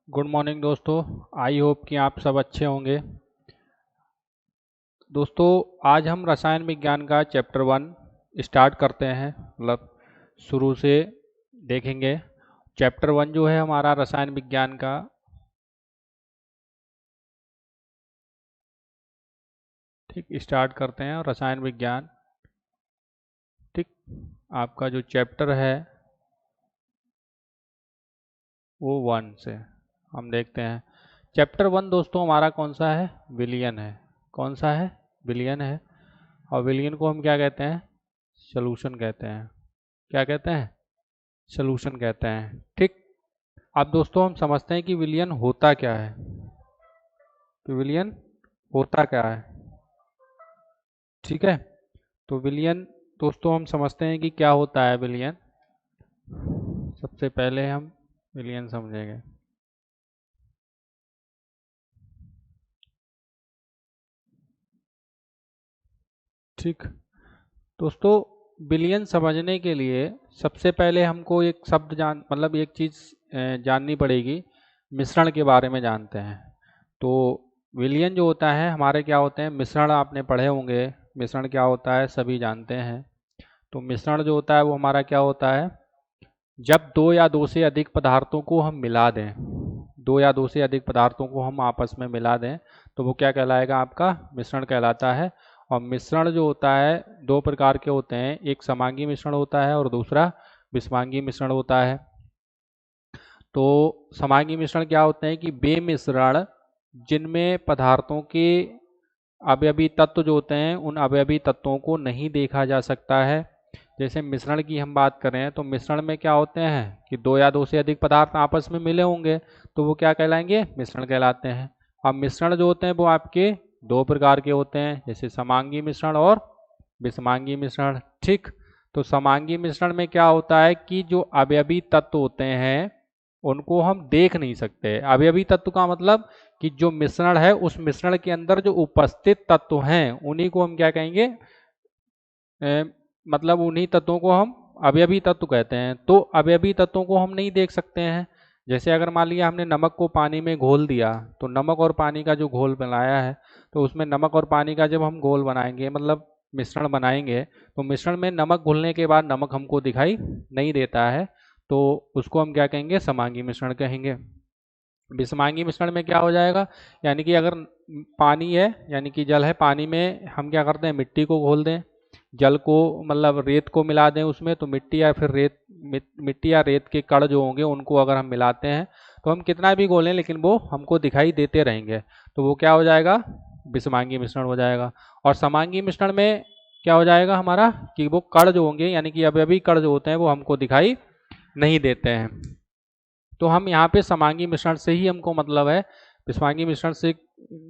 Good morning दोस्तों। I hope कि आप सब अच्छे होंगे। दोस्तों, आज हम रसायन विज्ञान का चैप्टर 1 स्टार्ट करते हैं, मतलब शुरू से देखेंगे। चैप्टर 1 जो है हमारा रसायन विज्ञान का, ठीक, स्टार्ट करते हैं। और रसायन विज्ञान, ठीक, आपका जो चैप्टर है वो 1 से हम देखते हैं। चैप्टर 1 दोस्तों हमारा कौन सा है? विलयन है। कौन सा है? विलयन है। और विलयन को हम क्या कहते हैं? सॉल्यूशन कहते हैं। क्या कहते हैं? सॉल्यूशन कहते हैं, ठीक। अब दोस्तों हम समझते हैं कि विलयन होता क्या है। कि विलयन होता क्या है, ठीक है। तो विलयन दोस्तों हम समझते हैं कि क्या होता है विलयन। सबसे पहले हम विलयन समझेंगे। ठीक दोस्तों, विलयन समझने के लिए सबसे पहले हमको एक शब्द मतलब एक चीज़ जाननी पड़ेगी। मिश्रण के बारे में जानते हैं। तो विलयन जो होता है हमारे क्या होते हैं? मिश्रण आपने पढ़े होंगे। मिश्रण क्या होता है सभी जानते हैं। तो मिश्रण जो होता है वो हमारा क्या होता है? जब दो या दो से अधिक पदार्थों को हम मिला दें, दो या दो से अधिक पदार्थों को हम आपस में मिला दें, तो वो क्या कहलाएगा? आपका मिश्रण कहलाता है। और मिश्रण जो होता है दो प्रकार के होते हैं, एक समांगी मिश्रण होता है और दूसरा विषमांगी मिश्रण होता है। तो समांगी मिश्रण क्या होते हैं? कि वे मिश्रण जिनमें पदार्थों के अवयवी तत्व जो होते हैं उन अवयवी तत्वों को नहीं देखा जा सकता है। जैसे मिश्रण की हम बात करें तो मिश्रण में क्या होते हैं कि दो या दो से अधिक पदार्थ आपस में मिले होंगे, तो वो क्या कहलाएंगे? मिश्रण कहलाते हैं। अब मिश्रण जो होते हैं वो आपके दो प्रकार के होते हैं, जैसे समांगी मिश्रण और विषमांगी मिश्रण, ठीक। तो समांगी मिश्रण में क्या होता है कि जो अवयवी तत्व होते हैं उनको हम देख नहीं सकते। अवयवी तत्व का मतलब कि जो मिश्रण है उस मिश्रण के अंदर जो उपस्थित तत्व हैं उन्हीं को हम क्या कहेंगे? मतलब उन्हीं तत्वों को हम अवयवी तत्व कहते हैं। तो अवयवी तत्वों को हम नहीं देख सकते हैं। जैसे अगर मान लिया हमने नमक को पानी में घोल दिया, तो नमक और पानी का जो घोल बनाया है, तो उसमें नमक और पानी का जब हम घोल बनाएंगे, मतलब मिश्रण बनाएंगे, तो मिश्रण में नमक घुलने के बाद नमक हमको दिखाई नहीं देता है। तो उसको हम क्या कहेंगे? समांगी मिश्रण कहेंगे। विषमांगी मिश्रण में क्या हो जाएगा? यानी कि अगर पानी है, यानी कि जल है, पानी में हम क्या करते हैं? मिट्टी को घोल दें, जल को, मतलब रेत को मिला दें उसमें, तो मिट्टी या फिर मिट्टी या रेत के कण जो होंगे उनको अगर हम मिलाते हैं तो हम कितना भी घोलें लेकिन वो हमको दिखाई देते रहेंगे। तो वो क्या हो जाएगा? विषमांगी मिश्रण हो जाएगा। और समांगी मिश्रण में क्या हो जाएगा हमारा? कि वो कण जो होंगे, यानी कि अवयवी कण जो होते हैं वो हमको दिखाई नहीं देते हैं। तो हम यहाँ पे समांगी मिश्रण से ही हमको मतलब है। विषमांगी मिश्रण से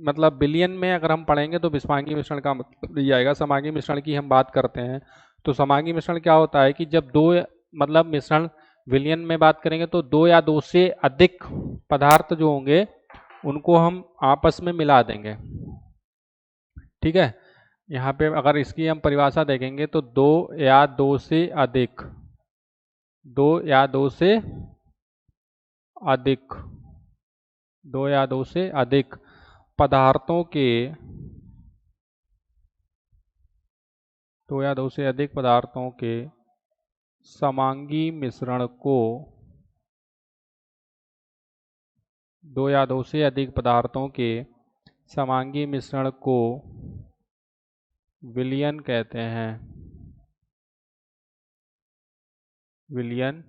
मतलब विलयन में अगर हम पढ़ेंगे तो विषमांगी मिश्रण का मतलब ये आएगा। समांगी मिश्रण की हम बात करते हैं तो समांगी मिश्रण क्या होता है कि जब दो, मतलब मिश्रण, विलयन में बात करेंगे तो दो या दो से अधिक पदार्थ जो होंगे उनको हम आपस में मिला देंगे, ठीक है। यहाँ पे अगर इसकी हम परिभाषा देखेंगे तो दो या दो से अधिक, दो या दो से अधिक, दो या दो से अधिक पदार्थों के, दो या दो से अधिक पदार्थों के समांगी मिश्रण को, दो या दो से अधिक पदार्थों के समांगी मिश्रण को विलयन कहते हैं। विलयन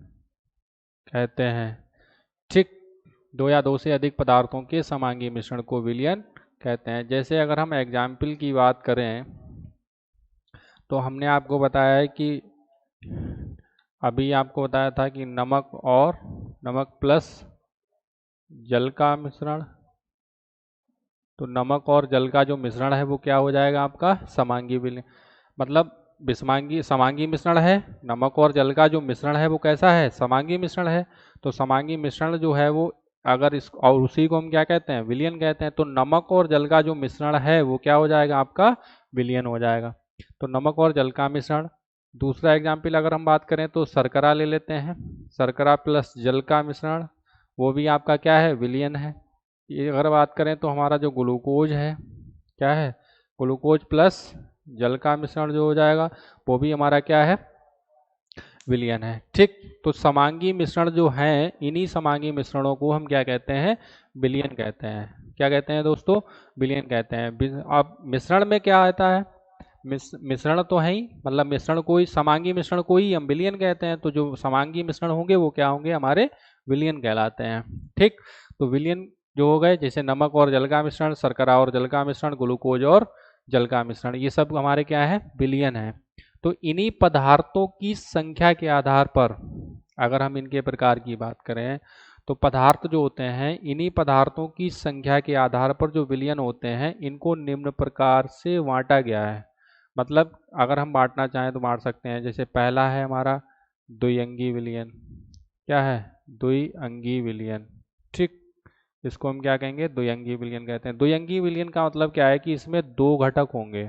कहते हैं, ठीक। दो या दो से अधिक पदार्थों के समांगी मिश्रण को विलयन कहते हैं। जैसे अगर हम एग्जाम्पल की बात करें तो हमने आपको बताया है कि अभी आपको बताया था कि नमक और नमक प्लस जल का मिश्रण, तो नमक और जल का जो मिश्रण है वो क्या हो जाएगा? आपका समांगी विलयन। मतलब विषमांगी समांगी मिश्रण है, नमक और जल का जो मिश्रण है वो कैसा है? समांगी मिश्रण है। तो समांगी मिश्रण जो है वो, अगर इस और उसी को हम क्या कहते हैं? विलयन कहते हैं। तो नमक और जल का जो मिश्रण है वो क्या हो जाएगा? आपका विलयन हो जाएगा। तो नमक और जल का मिश्रण। दूसरा एग्जाम्पल अगर हम बात करें तो शर्करा ले लेते हैं, शर्करा प्लस जल का मिश्रण, वो भी आपका क्या है, विलियन है। ये अगर बात करें तो हमारा जो ग्लूकोज है क्या है, ग्लूकोज प्लस जल का मिश्रण जो हो जाएगा वो भी हमारा क्या है, विलियन है। ठीक, तो समांगी मिश्रण जो है, इन्हीं समांगी मिश्रणों को हम क्या कहते हैं, विलियन कहते हैं। क्या कहते हैं दोस्तों, विलियन कहते हैं। अब मिश्रण में क्या आता है, मिश्रण तो है ही, मतलब मिश्रण को ही, समांगी मिश्रण को ही हम विलियन कहते हैं। तो जो समांगी मिश्रण होंगे वो क्या होंगे, हमारे विलियन कहलाते हैं। ठीक, तो विलियन जो हो गए, जैसे नमक और जल का मिश्रण, शर्करा और जल का मिश्रण, ग्लूकोज और जल का मिश्रण, ये सब हमारे क्या है, विलियन है। तो इन्हीं पदार्थों की संख्या के आधार पर अगर हम इनके प्रकार की बात करें तो पदार्थ जो होते हैं, इन्हीं पदार्थों की संख्या के आधार पर जो विलयन होते हैं, इनको निम्न प्रकार से बांटा गया है। मतलब अगर हम बांटना चाहें तो बांट सकते हैं। जैसे पहला है हमारा द्विअंगी विलयन, क्या है, द्विअंगी विलयन। ठीक, इसको हम क्या कहेंगे, द्विअंगी विलयन कहते हैं। द्विअंगी विलयन का मतलब क्या है कि इसमें दो घटक होंगे।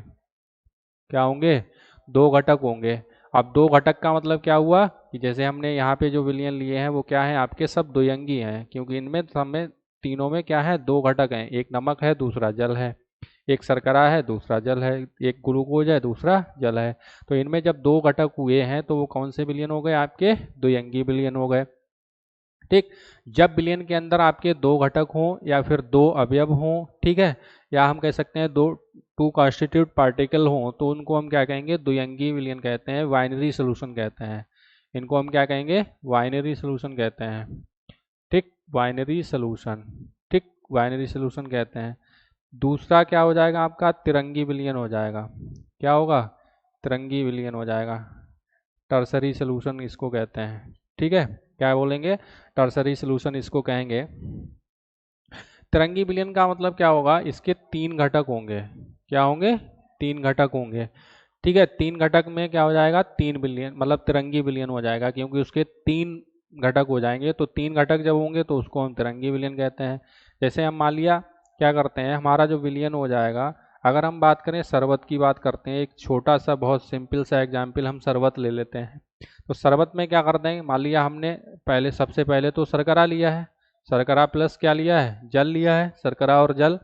क्या होंगे, दो घटक होंगे। अब दो घटक का मतलब क्या हुआ कि जैसे हमने यहाँ पे जो विलयन लिए हैं वो क्या है, आपके सब द्विअंगी हैं, क्योंकि इनमें सब में तीनों में क्या है, दो घटक हैं। एक नमक है, दूसरा जल है। एक शर्करा है, दूसरा जल है। एक ग्लूकोज है, दूसरा जल है। तो इनमें जब दो घटक हुए हैं तो वो कौन से विलयन हो गए, आपके द्विअंगी विलयन हो गए। ठीक, जब विलयन के अंदर आपके दो घटक हों या फिर दो अवयव हों, ठीक है, या हम कह सकते हैं दो टू कॉन्स्टिट्यूट पार्टिकल हों, तो उनको हम क्या कहेंगे, द्विअंगी विलयन कहते हैं, बाइनरी सॉल्यूशन कहते हैं। इनको हम क्या कहेंगे, बाइनरी सॉल्यूशन कहते हैं। ठीक, बाइनरी सॉल्यूशन। ठीक, बाइनरी सॉल्यूशन कहते हैं। दूसरा क्या हो जाएगा आपका, तिरंगी विलयन हो जाएगा। क्या होगा, तिरंगी विलयन हो जाएगा। टर्सरी सॉल्यूशन इसको कहते हैं। ठीक है, क्या बोलेंगे, टर्सरी सॉल्यूशन इसको कहेंगे। तिरंगी विलयन का मतलब क्या होगा, इसके तीन घटक होंगे। क्या होंगे, तीन घटक होंगे। ठीक है, तीन घटक में क्या हो जाएगा, तीन विलयन, मतलब तिरंगी विलयन हो जाएगा, क्योंकि उसके तीन घटक हो जाएंगे। तो तीन घटक जब होंगे तो उसको हम तिरंगी विलयन कहते हैं। जैसे हम मान लिया क्या करते हैं, हमारा जो विलयन हो जाएगा, अगर हम बात करें शरबत की बात करते हैं, एक छोटा सा बहुत सिंपल सा एग्जाम्पल हम शरबत ले लेते हैं। तो शरबत में क्या करते हैं, मान लिया हमने पहले, सबसे पहले तो शर्करा लिया है, शर्करा प्लस क्या लिया है, जल लिया है, शर्करा और जल,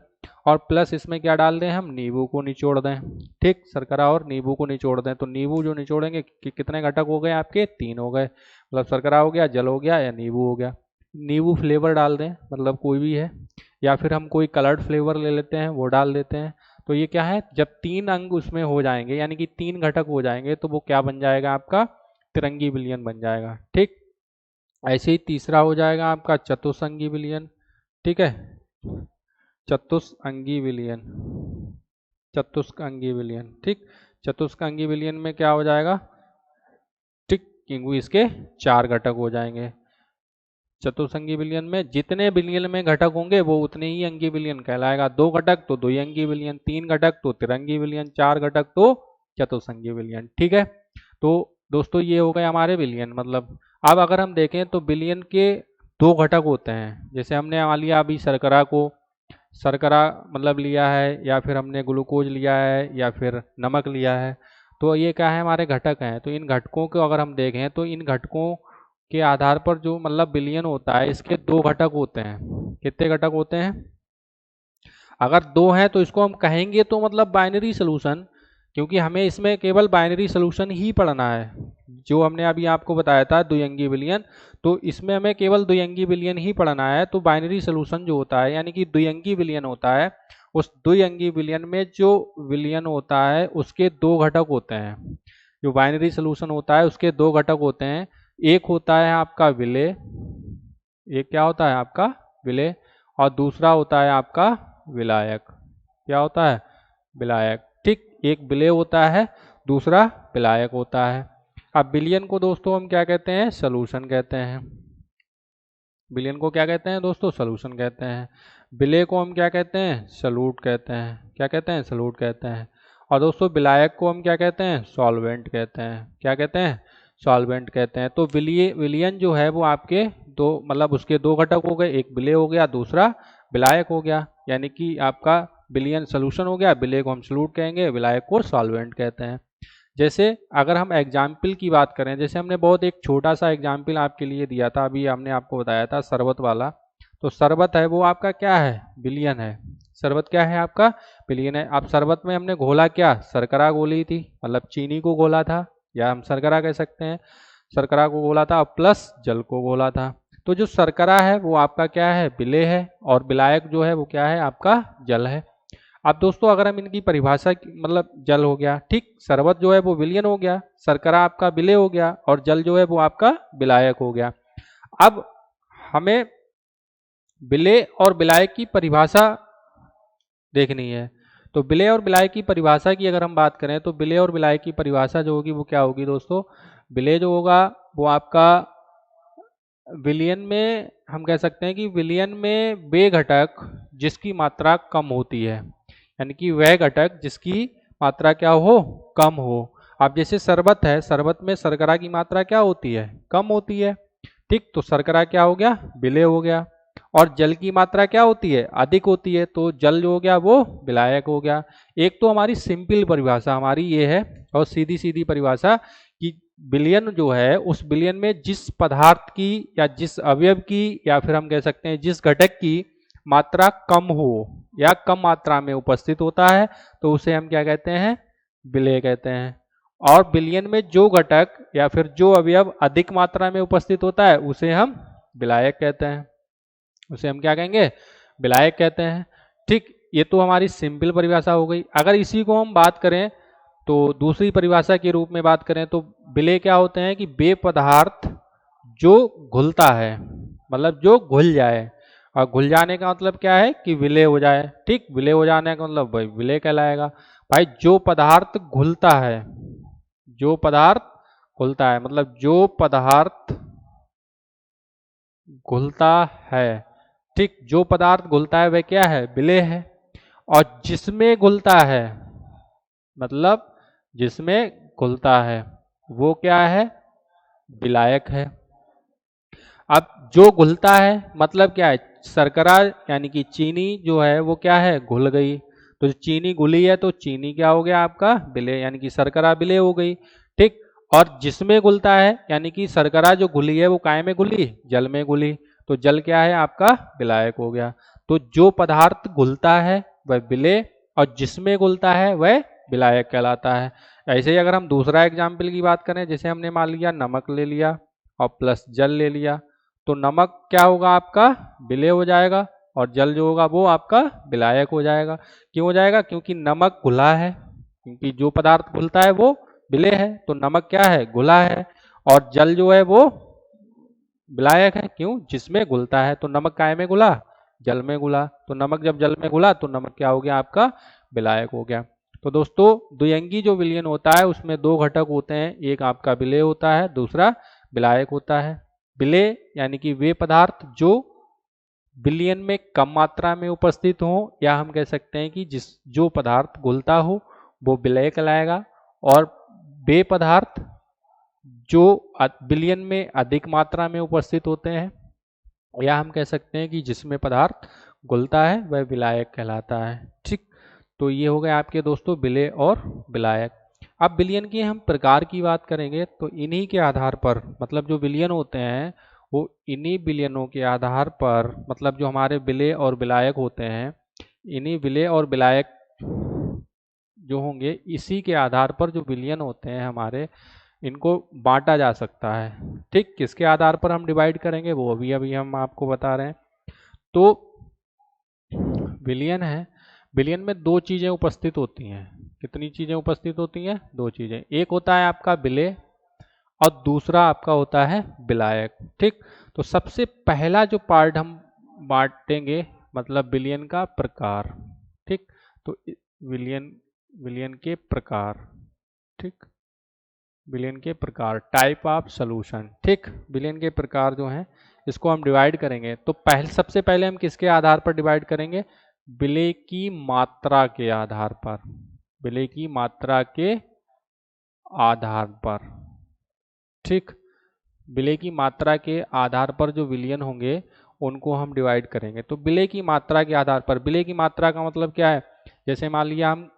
और प्लस इसमें क्या डाल दें, हम नींबू को निचोड़ दें। ठीक, शर्करा और नींबू को निचोड़ दें, तो नींबू जो निचोड़ेंगे कितने घटक हो गए आपके, तीन हो गए। मतलब शर्करा हो गया, जल हो गया, या नींबू हो गया। नींबू फ्लेवर डाल दें, मतलब कोई भी है, या फिर हम कोई कलर्ड फ्लेवर ले लेते हैं, वो डाल देते हैं। तो ये क्या है, जब तीन अंग उसमें हो जाएंगे, यानी कि तीन घटक हो जाएंगे, तो वो क्या बन जाएगा, आपका तिरंगी विलयन बन जाएगा। ठीक, ऐसे ही तीसरा हो जाएगा आपका चतुसंगी विलयन। ठीक है, चतुष्अंगी विलयन, चतुष्अंगी विलयन। ठीक, चतुष्अंगी विलयन में क्या हो जाएगा, ठीक, क्योंकि इसके चार घटक हो जाएंगे। चतुसंगी विलयन में जितने विलयन में घटक होंगे वो उतने ही अंगी विलयन कहलाएगा। दो घटक तो द्विअंगी विलयन, तीन घटक तो तिरंगी विलयन, चार घटक तो चतुसंगी विलयन। ठीक है, तो दोस्तों ये हो गए हमारे विलयन। मतलब अब अगर हम देखें तो विलयन के दो घटक होते हैं। जैसे हमने मान लिया अभी शर्करा को, शर्करा मतलब लिया है, या फिर हमने ग्लूकोज लिया है, या फिर नमक लिया है, तो ये क्या है, हमारे घटक हैं। तो इन घटकों को अगर हम देखें तो इन घटकों के आधार पर जो मतलब विलयन होता है, इसके दो घटक होते हैं। कितने घटक होते हैं, अगर दो हैं तो इसको हम कहेंगे तो मतलब बाइनरी सॉल्यूशन, क्योंकि हमें इसमें केवल बाइनरी सॉल्यूशन ही पढ़ना है। जो हमने अभी आपको बताया था द्विअंगी विलयन, तो इसमें हमें केवल द्विअंगी विलयन ही पढ़ना है। तो बाइनरी सॉल्यूशन जो होता है, यानी कि द्विअंगी विलयन होता है, उस द्विअंगी विलयन में जो विलयन होता है उसके दो घटक होते हैं। जो बाइनरी सॉल्यूशन होता है उसके दो घटक होते हैं। एक होता है आपका विलेय, एक क्या होता है आपका विलेय, और दूसरा होता है आपका विलायक। क्या होता है, विलायक। ठीक, एक विलेय होता है, दूसरा विलायक होता है। अब विलयन को दोस्तों हम क्या कहते हैं, सॉल्यूशन कहते हैं। विलयन को क्या कहते हैं दोस्तों, सॉल्यूशन कहते हैं। विलेय को हम क्या कहते हैं, सॉल्यूट कहते हैं। क्या कहते हैं, सॉल्यूट कहते हैं। और दोस्तों विलायक को हम क्या कहते हैं, सॉल्वेंट कहते हैं। क्या कहते हैं, सॉल्वेंट कहते हैं। तो विलयन जो है वो आपके दो, मतलब उसके दो घटक हो गए, एक विलेय हो गया, दूसरा विलायक हो गया। यानी कि आपका विलयन सॉल्यूशन हो गया, विलेय को हम सॉल्यूट कहेंगे, विलायक को सॉल्वेंट कहते हैं। जैसे अगर हम एग्जाम्पल की बात करें, जैसे हमने बहुत एक छोटा सा एग्जाम्पल आपके लिए दिया था, अभी हमने आपको बताया था शरबत वाला। तो शरबत है वो आपका क्या है, विलयन है। शरबत क्या है आपका, विलयन है। अब शरबत में हमने घोला क्या, शर्करा घोली थी, मतलब चीनी को घोला था, या हम शर्करा कह सकते हैं। शर्करा को घोला था प्लस जल को घोला था। तो जो शर्करा है वो आपका क्या है, विलेय है, और विलायक जो है वो क्या है आपका, जल है। अब दोस्तों अगर हम इनकी परिभाषा मतलब जल हो गया, ठीक, शरबत जो है वो विलयन हो गया, शर्करा आपका विलेय हो गया, और जल जो है वो आपका विलायक हो गया। अब हमें विलेय और विलायक की परिभाषा देखनी है। तो विलेय और विलायक की परिभाषा की अगर हम बात करें तो विलेय और विलायक की परिभाषा जो होगी वो क्या होगी दोस्तों, विलेय जो होगा वो आपका विलयन में, हम कह सकते हैं कि विलयन में वे घटक जिसकी मात्रा कम होती है, यानी कि वह घटक जिसकी मात्रा क्या हो, कम हो। अब जैसे शरबत है, शरबत में शर्करा की मात्रा क्या होती है, कम होती है, ठीक, तो शर्करा क्या हो गया, विलेय हो गया। और जल की मात्रा क्या होती है, अधिक होती है, तो जल जो हो गया वो विलायक हो गया। एक तो हमारी सिंपल परिभाषा हमारी ये है, और सीधी सीधी परिभाषा कि विलयन जो है उस विलयन में जिस पदार्थ की या जिस अवयव की या फिर हम कह सकते हैं जिस घटक की मात्रा कम हो या कम मात्रा में उपस्थित होता है तो उसे हम क्या कहते हैं, विलेय कहते हैं। और विलयन में जो घटक या फिर जो अवयव अधिक मात्रा में उपस्थित होता है उसे हम विलायक कहते हैं, उसे हम क्या कहेंगे, विलायक कहते हैं। ठीक, ये तो हमारी सिंपल परिभाषा हो गई। अगर इसी को हम बात करें तो दूसरी परिभाषा के रूप में बात करें तो विलेय क्या होते हैं कि वे पदार्थ जो घुलता है, मतलब जो घुल जाए, और घुल जाने का मतलब क्या है कि विलेय हो जाए। ठीक, विलेय हो जाने का मतलब भाई विलेय कहलाएगा। भाई जो पदार्थ घुलता है, जो पदार्थ घुलता है, मतलब जो पदार्थ घुलता है, ठीक, जो पदार्थ घुलता है वह क्या है, विलेय है। और जिसमें घुलता है, मतलब जिसमें घुलता है वो क्या है, विलायक है। अब जो घुलता है मतलब क्या है, शर्करा यानी कि चीनी जो है वो क्या है, घुल गई। तो चीनी घुली है तो चीनी क्या हो गया आपका, विलेय, यानी कि शर्करा विलेय हो गई। ठीक, और जिसमें घुलता है यानी कि शर्करा जो घुली है वो काय में घुली, जल में घुली, तो जल क्या है आपका, विलायक हो गया। तो जो पदार्थ घुलता है वह विलेय, और जिसमें घुलता है वह विलायक कहलाता है। ऐसे ही अगर हम दूसरा एग्जाम्पल की बात करें, जैसे हमने मान लिया नमक ले लिया और प्लस जल ले लिया, तो नमक क्या होगा आपका, विलेय हो जाएगा, और जल जो होगा वो आपका विलायक हो जाएगा। क्यों हो जाएगा, क्योंकि नमक घुला है, क्योंकि जो पदार्थ घुलता है वो विलेय है, तो नमक क्या है, घुला है, और जल जो है वो विलायक है। क्यों, जिसमें घुलता है, तो नमक काय में घुला, जल में घुला, तो नमक जब जल में घुला तो नमक क्या हो गया आपका, विलायक हो गया। तो दोस्तों द्विअंगी जो विलयन होता है उसमें दो घटक होते हैं, एक आपका विलेय होता है, दूसरा विलायक होता है। विलेय यानी कि वे पदार्थ जो विलयन में कम मात्रा में उपस्थित हो, या हम कह सकते हैं कि जिस जो पदार्थ घुलता हो वो विलेय कहलाएगा। और वे पदार्थ जो विलयन में अधिक मात्रा में उपस्थित होते हैं, या हम कह सकते हैं कि जिसमें पदार्थ घुलता है वह विलायक कहलाता है। ठीक, तो ये हो गए आपके दोस्तों विलेय और विलायक। अब विलयन की हम प्रकार की बात करेंगे तो इन्हीं के आधार पर, मतलब जो विलयन होते हैं वो इन्हीं विलयनों के आधार पर, मतलब जो हमारे विलेय और विलायक होते हैं, इन्हीं विलेय और विलायक जो होंगे इसी के आधार पर जो विलयन होते हैं हमारे, इनको बांटा जा सकता है। ठीक, किसके आधार पर हम डिवाइड करेंगे वो अभी अभी हम आपको बता रहे हैं। तो विलयन है, विलयन में दो चीजें उपस्थित होती हैं। कितनी चीजें उपस्थित होती हैं, दो चीजें। एक होता है आपका विलेय और दूसरा आपका होता है विलायक। ठीक, तो सबसे पहला जो पार्ट हम बांटेंगे मतलब विलयन का प्रकार। ठीक, तो विलयन विलयन के प्रकार, ठीक, विलयन के प्रकार, टाइप ऑफ सॉल्यूशन। ठीक, विलयन के प्रकार जो हैं इसको हम डिवाइड करेंगे तो सबसे पहले हम किसके आधार पर डिवाइड करेंगे, विलेय की मात्रा के आधार पर, विलेय की मात्रा के आधार पर। ठीक, विलेय की मात्रा के आधार पर जो विलयन होंगे उनको हम डिवाइड करेंगे। तो विलेय की मात्रा के आधार पर, विलेय की मात्रा का मतलब क्या है, जैसे मान लिया हम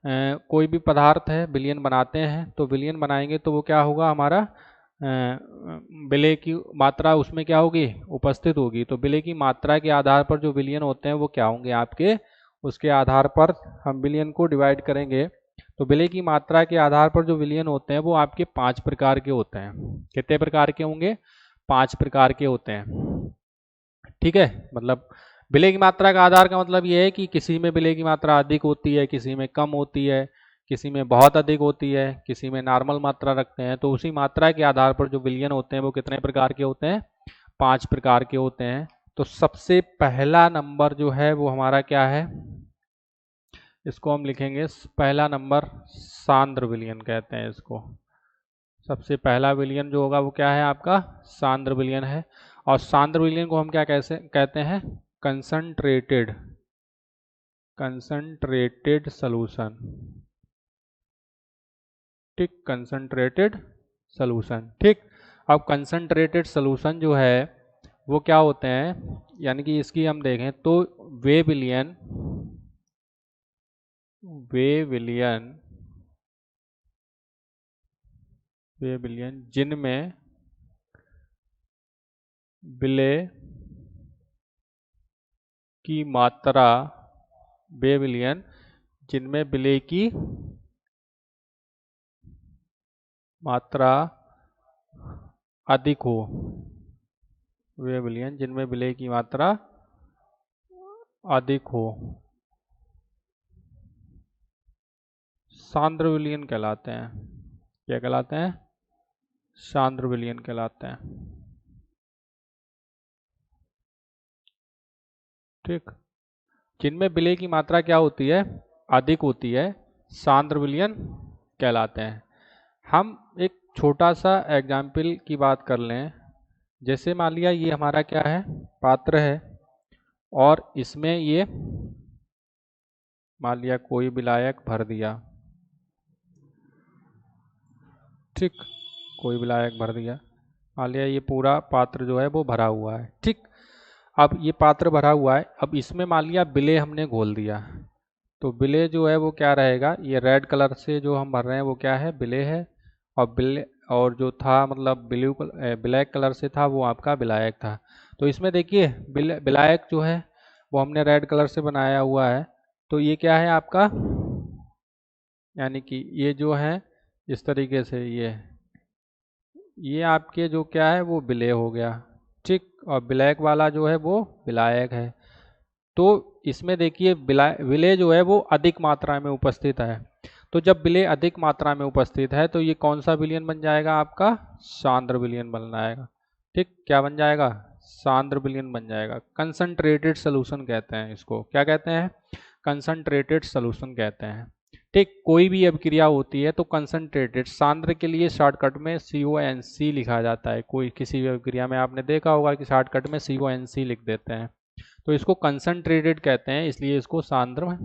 कोई भी पदार्थ है विलयन बनाते हैं, तो विलयन बनाएंगे तो वो क्या होगा हमारा विलय की मात्रा उसमें क्या होगी, उपस्थित होगी। तो विलय की मात्रा के आधार पर जो विलयन होते हैं वो क्या होंगे आपके, उसके आधार पर हम विलयन को डिवाइड करेंगे। तो विलय की मात्रा के आधार पर जो विलयन होते हैं वो आपके 5 प्रकार के होते हैं। कितने प्रकार के होंगे, 5 प्रकार के होते हैं। ठीक है, मतलब विलय की मात्रा का आधार का मतलब ये है कि किसी में विलय की मात्रा अधिक होती है, किसी में कम होती है, किसी में बहुत अधिक होती है, किसी में नॉर्मल मात्रा रखते हैं। तो उसी मात्रा के आधार पर जो विलयन होते हैं वो कितने प्रकार के होते हैं, 5 प्रकार के होते हैं। तो सबसे पहला नंबर जो है वो हमारा क्या है, इसको हम लिखेंगे पहला नंबर सांद्र विलयन कहते हैं इसको। सबसे पहला विलयन जो होगा वो क्या है आपका, सांद्र विलयन है। और सांद्र विलयन को हम क्या कैसे कहते हैं, कंसंट्रेटेड, कंसंट्रेटेड सॉल्यूशन। ठीक, कंसंट्रेटेड सॉल्यूशन। ठीक, अब कंसंट्रेटेड सॉल्यूशन जो है वो क्या होते हैं, यानी कि इसकी हम देखें तो वे विलयन, वे विलयन, वे विलयन जिनमें विलय की मात्रा, वे विलयन जिनमें विलय की मात्रा अधिक हो, वे विलयन जिनमें विलय की मात्रा अधिक हो, सांद्र विलयन कहलाते हैं। क्या कहलाते हैं, सांद्र विलयन कहलाते हैं। ठीक, जिनमें विलय की मात्रा क्या होती है, अधिक होती है, सांद्र विलयन कहलाते हैं। हम एक छोटा सा एग्जाम्पल की बात कर लें। जैसे मान लिया ये हमारा क्या है, पात्र है, और इसमें ये मान लिया कोई विलायक भर दिया। ठीक, कोई विलायक भर दिया, मान लिया ये पूरा पात्र जो है वो भरा हुआ है। ठीक, अब ये पात्र भरा हुआ है, अब इसमें मान लिया विलय हमने घोल दिया। तो विलय जो है वो क्या रहेगा, ये रेड कलर से जो हम भर रहे हैं वो क्या है, विलय है। और विलय, और जो था मतलब ब्लैक कलर से था वो आपका विलायक था। तो इसमें देखिए विलायक जो है वो हमने रेड कलर से बनाया हुआ है। तो ये क्या है आपका, यानी कि ये जो है इस तरीके से ये आपके जो क्या है वो विलय हो गया। ठीक, और ब्लैक वाला जो है वो विलायक है। तो इसमें देखिए विलय जो है वो अधिक मात्रा में उपस्थित है। तो जब विलय अधिक मात्रा में उपस्थित है तो ये कौन सा विलयन बन जाएगा आपका, सांद्र विलयन बन जाएगा। ठीक, क्या बन जाएगा, सांद्र विलयन बन जाएगा। कंसंट्रेटेड सोल्यूशन कहते हैं इसको, क्या कहते हैं, कंसंट्रेटेड सोल्यूशन कहते हैं। ठीक, कोई भी अभिक्रिया होती है तो कंसंट्रेटेड, सांद्र के लिए शॉर्टकट में CONC लिखा जाता है। कोई किसी भी अभिक्रिया में आपने देखा होगा कि शॉर्टकट में CONC लिख देते हैं। तो इसको कंसंट्रेटेड कहते हैं, इसलिए इसको सांद्र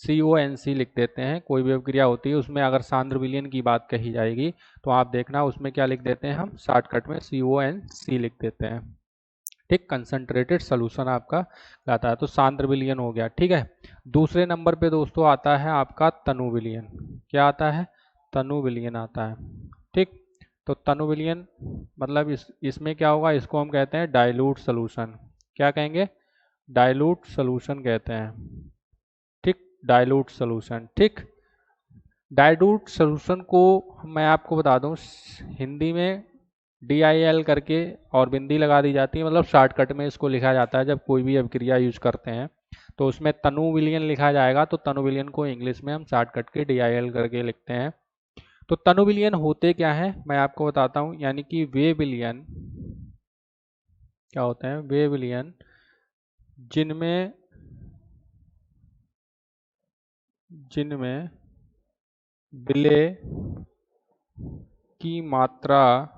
CONC लिख देते हैं। कोई भी अभिक्रिया होती है उसमें अगर सांद्र विलयन की बात कही जाएगी तो आप देखना उसमें क्या लिख देते हैं, हम शॉर्टकट में CONC लिख देते हैं। ठीक, कंसंट्रेटेड सोल्यूशन आपका आता है। तो सांद्र विलयन हो गया। ठीक है, दूसरे नंबर पे दोस्तों आता है आपका तनु विलयन। क्या आता है, तनु विलयन आता है। ठीक, तो तनु विलयन मतलब इसमें क्या होगा, इसको हम कहते हैं डाइल्यूट सोल्यूशन। क्या कहेंगे, डाइल्यूट सोल्यूशन कहते हैं। ठीक, डाइल्यूट सोल्यूशन। ठीक, डाइल्यूट सोल्यूशन को मैं आपको बता दूं हिंदी में DIL करके और बिंदी लगा दी जाती है, मतलब शॉर्टकट में इसको लिखा जाता है। जब कोई भी अभिक्रिया यूज करते हैं तो उसमें तनु विलयन लिखा जाएगा, तो तनु विलयन को इंग्लिश में हम शॉर्टकट के DIL करके लिखते हैं। तो तनु विलयन होते क्या है मैं आपको बताता हूँ, यानी कि वे विलयन क्या होते हैं, वे विलयन जिनमें जिनमें विलय की मात्रा,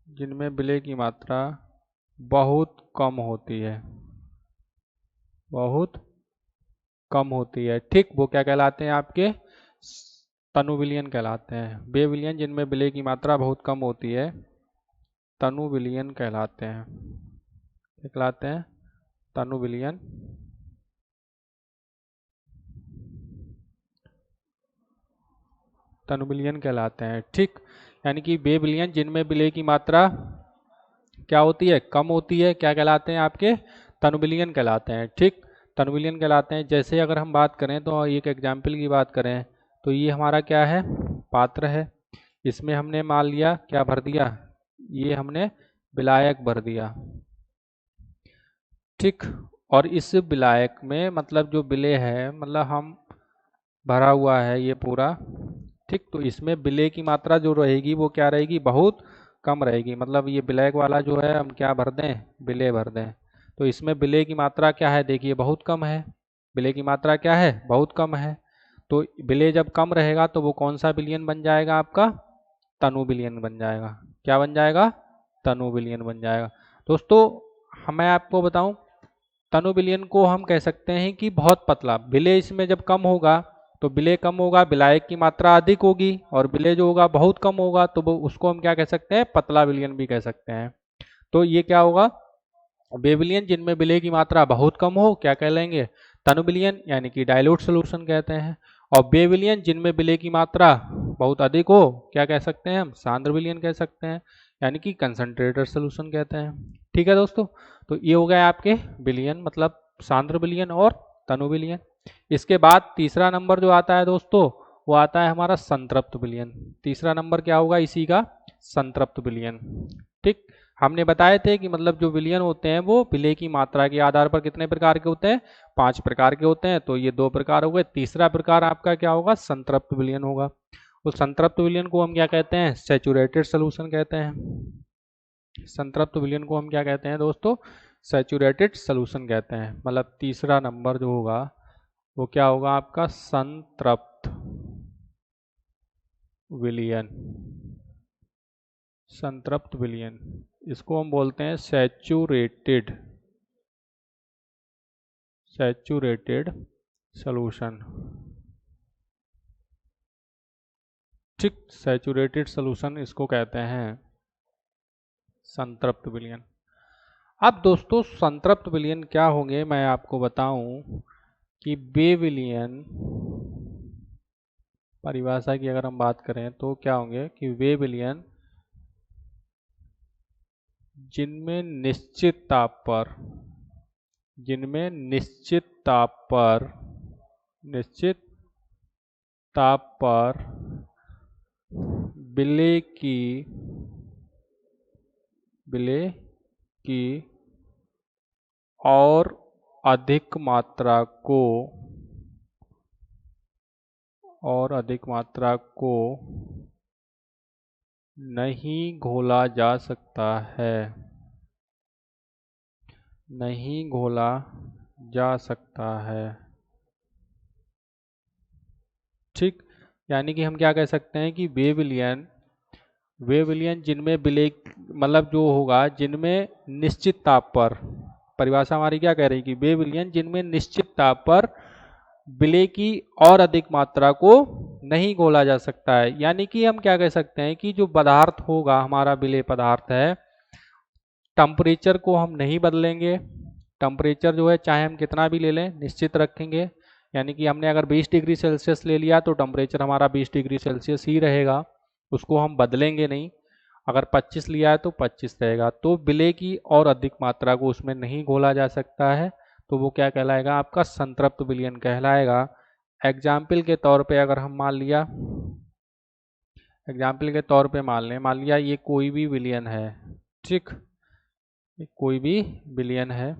जिनमें विलय की मात्रा बहुत कम होती है, बहुत कम होती है। ठीक, वो क्या कहलाते हैं आपके, तनु विलयन कहलाते हैं। वे विलयन जिनमें विलय की मात्रा बहुत कम होती है तनु विलयन कहलाते हैं। क्या कहलाते हैं, तनु विलयन तनु विलयन कहलाते हैं। ठीक, यानी कि वे विलयन जिनमें विलय की मात्रा क्या होती है, कम होती है, क्या कहलाते हैं आपके, तनु विलयन कहलाते हैं। ठीक, तनु विलयन कहलाते हैं। जैसे अगर हम बात करें तो एक एग्जाम्पल की बात करें तो ये हमारा क्या है, पात्र है, इसमें हमने मान लिया क्या भर दिया, ये हमने विलायक भर दिया। ठीक, और इस विलायक में मतलब जो विलय है मतलब हम भरा हुआ है ये पूरा। ठीक, तो इसमें विलय की मात्रा जो रहेगी वो क्या रहेगी, बहुत कम रहेगी। मतलब ये विलायक वाला जो है हम क्या भर दें, विलय भर दें। तो इसमें विलय की मात्रा क्या है, देखिए बहुत कम है, विलय की मात्रा क्या है, बहुत कम है। तो विलय जब कम रहेगा तो वो कौन सा विलयन बन जाएगा आपका, तनु विलयन बन जाएगा। क्या बन जाएगा, तनु विलयन बन जाएगा। दोस्तों मैं आपको बताऊं, तनु विलयन को हम कह सकते हैं कि बहुत पतला, विलय इसमें जब कम होगा तो विलय कम होगा, विलायक की मात्रा अधिक होगी, और विलय जो होगा बहुत कम होगा तो वो उसको हम क्या कह सकते हैं, पतला विलयन भी कह सकते हैं। तो ये क्या होगा, वे विलयन जिनमें विलय की मात्रा बहुत कम हो क्या कह लेंगे, तनु विलयन, यानी कि डाइल्यूट सॉल्यूशन कहते हैं। और वे विलयन जिनमें विलय की मात्रा बहुत अधिक हो क्या कह सकते हैं, हम सांद्र विलयन कह सकते हैं, यानी कि कंसंट्रेटेड सॉल्यूशन कहते हैं। ठीक है दोस्तों, तो ये हो गए आपके विलयन, मतलब सांद्र विलयन और तनु विलयन। इसके बाद तीसरा नंबर जो आता है दोस्तों वो आता है हमारा संतृप्त विलयन। तीसरा नंबर क्या होगा इसी का, संतृप्त विलयन। ठीक, हमने बताए थे कि मतलब जो विलयन होते हैं वो विलय की मात्रा के आधार पर कितने प्रकार के होते हैं, 5 प्रकार के होते हैं। तो ये 2 प्रकार हो गए, तीसरा प्रकार आपका क्या होगा, संतृप्त विलयन होगा। उस संतृप्त विलयन को हम क्या कहते हैं, सैचुरेटेड सॉल्यूशन कहते हैं। संतृप्त विलयन को हम क्या कहते हैं दोस्तों, सैचुरेटेड सॉल्यूशन कहते हैं। मतलब तीसरा नंबर जो होगा वो क्या होगा आपका, संतृप्त विलयन। संतृप्त विलयन, इसको हम बोलते हैं सैचुरेटेड सॉल्यूशन। ठीक, सैचुरेटेड सॉल्यूशन इसको कहते हैं संतृप्त विलयन। अब दोस्तों संतृप्त विलयन क्या होंगे मैं आपको बताऊं कि वे विलयन, परिभाषा की अगर हम बात करें तो क्या होंगे कि वे विलयन जिनमें निश्चित ताप पर विलय की और अधिक मात्रा को नहीं घोला जा सकता है। ठीक, यानी कि हम क्या कह सकते हैं कि वे विलयन जिनमें विलय मतलब जो होगा जिनमें निश्चित ताप पर, परिभाषा हमारी क्या कह रही है कि वे विलयन जिनमें निश्चित ताप पर विलय की और अधिक मात्रा को नहीं घोला जा सकता है। यानी कि हम क्या कह सकते हैं कि जो पदार्थ होगा हमारा विलय पदार्थ है, टेम्परेचर को हम नहीं बदलेंगे। टेम्परेचर जो है चाहे हम कितना भी ले लें निश्चित रखेंगे। यानी कि हमने अगर 20 डिग्री सेल्सियस ले लिया तो टेम्परेचर हमारा 20 डिग्री सेल्सियस ही रहेगा, उसको हम बदलेंगे नहीं। अगर 25 लिया है तो 25 रहेगा। तो विलय की और अधिक मात्रा को उसमें नहीं घोला जा सकता है, तो वो क्या कहलाएगा आपका, संतृप्त विलयन कहलाएगा। एग्जाम्पल के तौर पे अगर हम मान लिया ये कोई भी विलयन है। ठीक, कोई भी विलयन है,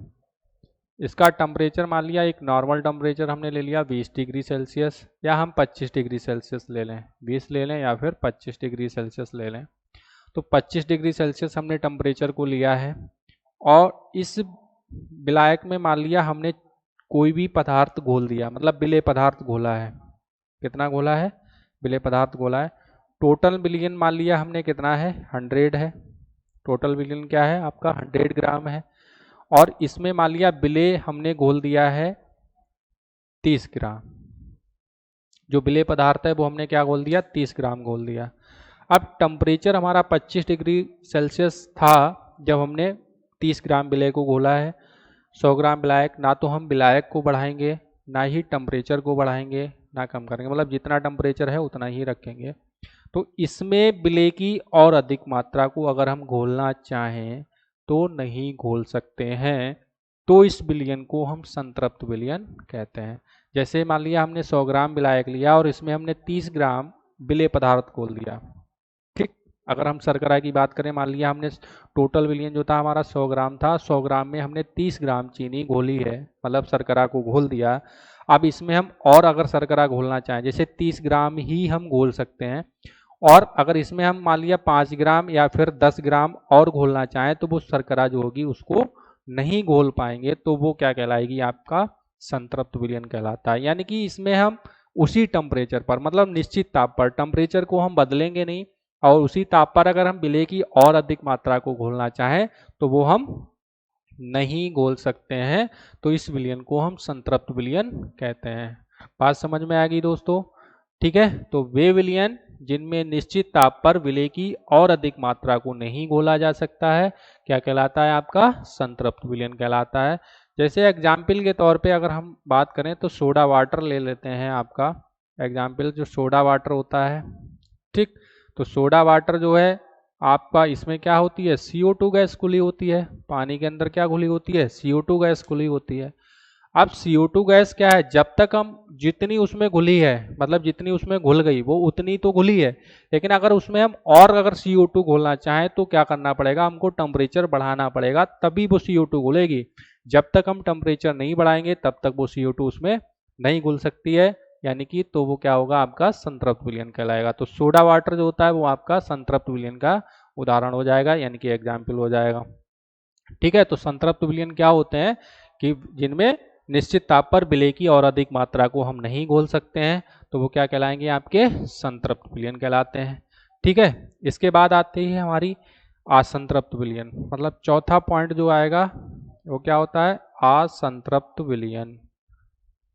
इसका टेम्परेचर मान लिया एक नॉर्मल टेम्परेचर हमने ले लिया 20 डिग्री सेल्सियस, या हम 25 डिग्री सेल्सियस ले लें, 20 ले लें या फिर 25 डिग्री सेल्सियस ले लें। तो 25 डिग्री सेल्सियस हमने टेम्परेचर को लिया है, और इस विलायक में मान लिया हमने कोई भी पदार्थ घोल दिया, मतलब विलय पदार्थ घोला है। कितना घोला है, विलय पदार्थ घोला है। टोटल विलयन मान लिया हमने कितना है, 100 है। टोटल विलयन क्या है आपका, 100 ग्राम है। और इसमें मान लिया विलय हमने घोल दिया है 30 ग्राम। जो विलय पदार्थ है वो हमने क्या घोल दिया, 30 ग्राम घोल दिया। अब टेम्परेचर हमारा 25 डिग्री सेल्सियस था जब हमने 30 ग्राम विलय को घोला है। 100 ग्राम विलायक, ना तो हम विलायक को बढ़ाएंगे ना ही टेम्परेचर को बढ़ाएंगे, ना कम करेंगे, मतलब जितना टेम्परेचर है उतना ही रखेंगे। तो इसमें विलय की और अधिक मात्रा को अगर हम घोलना चाहें तो नहीं घोल सकते हैं, तो इस विलयन को हम संतृप्त विलयन कहते हैं। जैसे मान लिया हमने 100 ग्राम विलायक लिया और इसमें हमने 30 ग्राम विलेय पदार्थ घोल दिया, ठीक। अगर हम शर्करा की बात करें, मान लिया हमने टोटल विलयन जो था हमारा 100 ग्राम था, 100 ग्राम में हमने 30 ग्राम चीनी घोली है, मतलब शर्करा को घोल दिया। अब इसमें हम और अगर शर्करा घोलना चाहें, जैसे 30 ग्राम ही हम घोल सकते हैं, और अगर इसमें हम मान लिया 5 ग्राम या फिर 10 ग्राम और घोलना चाहें तो वो शर्करा जो होगी उसको नहीं घोल पाएंगे, तो वो क्या कहलाएगी, आपका संतृप्त विलयन कहलाता है। यानी कि इसमें हम उसी टेम्परेचर पर, मतलब निश्चित ताप पर, टेम्परेचर को हम बदलेंगे नहीं, और उसी ताप पर अगर हम विलय की और अधिक मात्रा को घोलना चाहें तो वो हम नहीं घोल सकते हैं, तो इस विलयन को हम संतृप्त विलयन कहते हैं। बात समझ में आ गई दोस्तों, ठीक है। तो वे विलयन जिनमें निश्चित ताप पर विलय की और अधिक मात्रा को नहीं घोला जा सकता है क्या कहलाता है, आपका संतृप्त विलयन कहलाता है। जैसे एग्जाम्पल के तौर पे अगर हम बात करें तो सोडा वाटर ले लेते हैं, आपका एग्जाम्पल जो सोडा वाटर होता है, ठीक। तो सोडा वाटर जो है आपका, इसमें क्या होती है, CO2 गैस घुली होती है, पानी के अंदर क्या घुली होती है, CO2 गैस घुली होती है। अब CO2 गैस क्या है, जब तक हम जितनी उसमें घुली है, मतलब जितनी उसमें घुल गई वो उतनी तो घुली है, लेकिन अगर उसमें हम और अगर CO2 घोलना चाहें तो क्या करना पड़ेगा, हमको टेम्परेचर बढ़ाना पड़ेगा, तभी वो CO2 घुलेगी। जब तक हम टेम्परेचर नहीं बढ़ाएंगे तब तक वो CO2 उसमें नहीं घुल सकती है, यानी कि तो वो क्या होगा, आपका संतृप्त विलयन कहलाएगा। तो सोडा वाटर जो होता है वो आपका संतृप्त विलयन का उदाहरण हो जाएगा, यानी कि एग्जाम्पल हो जाएगा, ठीक है। तो संतृप्त विलयन क्या होते हैं कि जिनमें निश्चित ताप पर विलय की और अधिक मात्रा को हम नहीं घोल सकते हैं, तो वो क्या कहलाएंगे, आपके संतृप्त विलयन कहलाते हैं, ठीक है। इसके बाद आती है हमारी असंतृप्त विलयन, मतलब चौथा पॉइंट जो आएगा वो क्या होता है, असंतृप्त विलयन।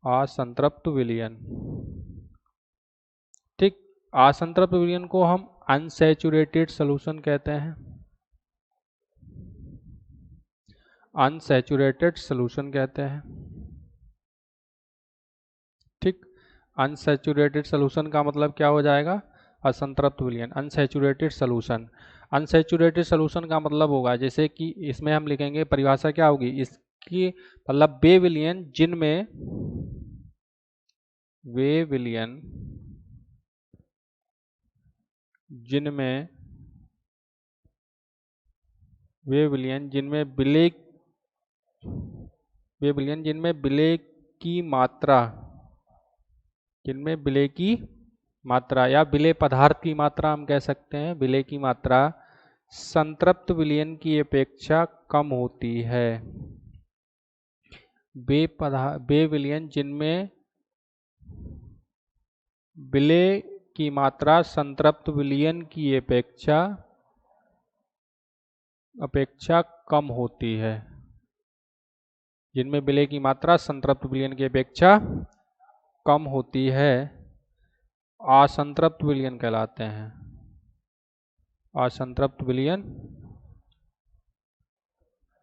असंतृप्त विलयन, ठीक। असंतृप्त विलयन को हम अनसैचुरेटेड सॉल्यूशन कहते हैं, अनसैचुरेटेड सॉल्यूशन कहते हैं, ठीक। अनसैचुरेटेड सॉल्यूशन का मतलब क्या हो जाएगा, असंतृप्त विलयन। अनसैचुरेटेड सॉल्यूशन, अनसैचुरेटेड सॉल्यूशन का मतलब होगा, जैसे कि इसमें हम लिखेंगे, परिभाषा क्या होगी इसकी, मतलब वे विलयन जिनमें, वे विलयन जिनमें, वे विलयन जिनमें विलय, वे विलयन जिनमें विलय की मात्रा, जिनमें विलय की मात्रा या विलय पदार्थ की मात्रा हम कह सकते हैं, विलय की मात्रा संतृप्त विलयन की अपेक्षा कम होती है। वे विलयन जिनमें विलय की मात्रा संतृप्त विलयन की अपेक्षा कम होती है, जिनमें विलय की मात्रा संतृप्त विलयन की अपेक्षा कम होती है, असंतृप्त विलयन कहलाते हैं। असंतृप्त विलयन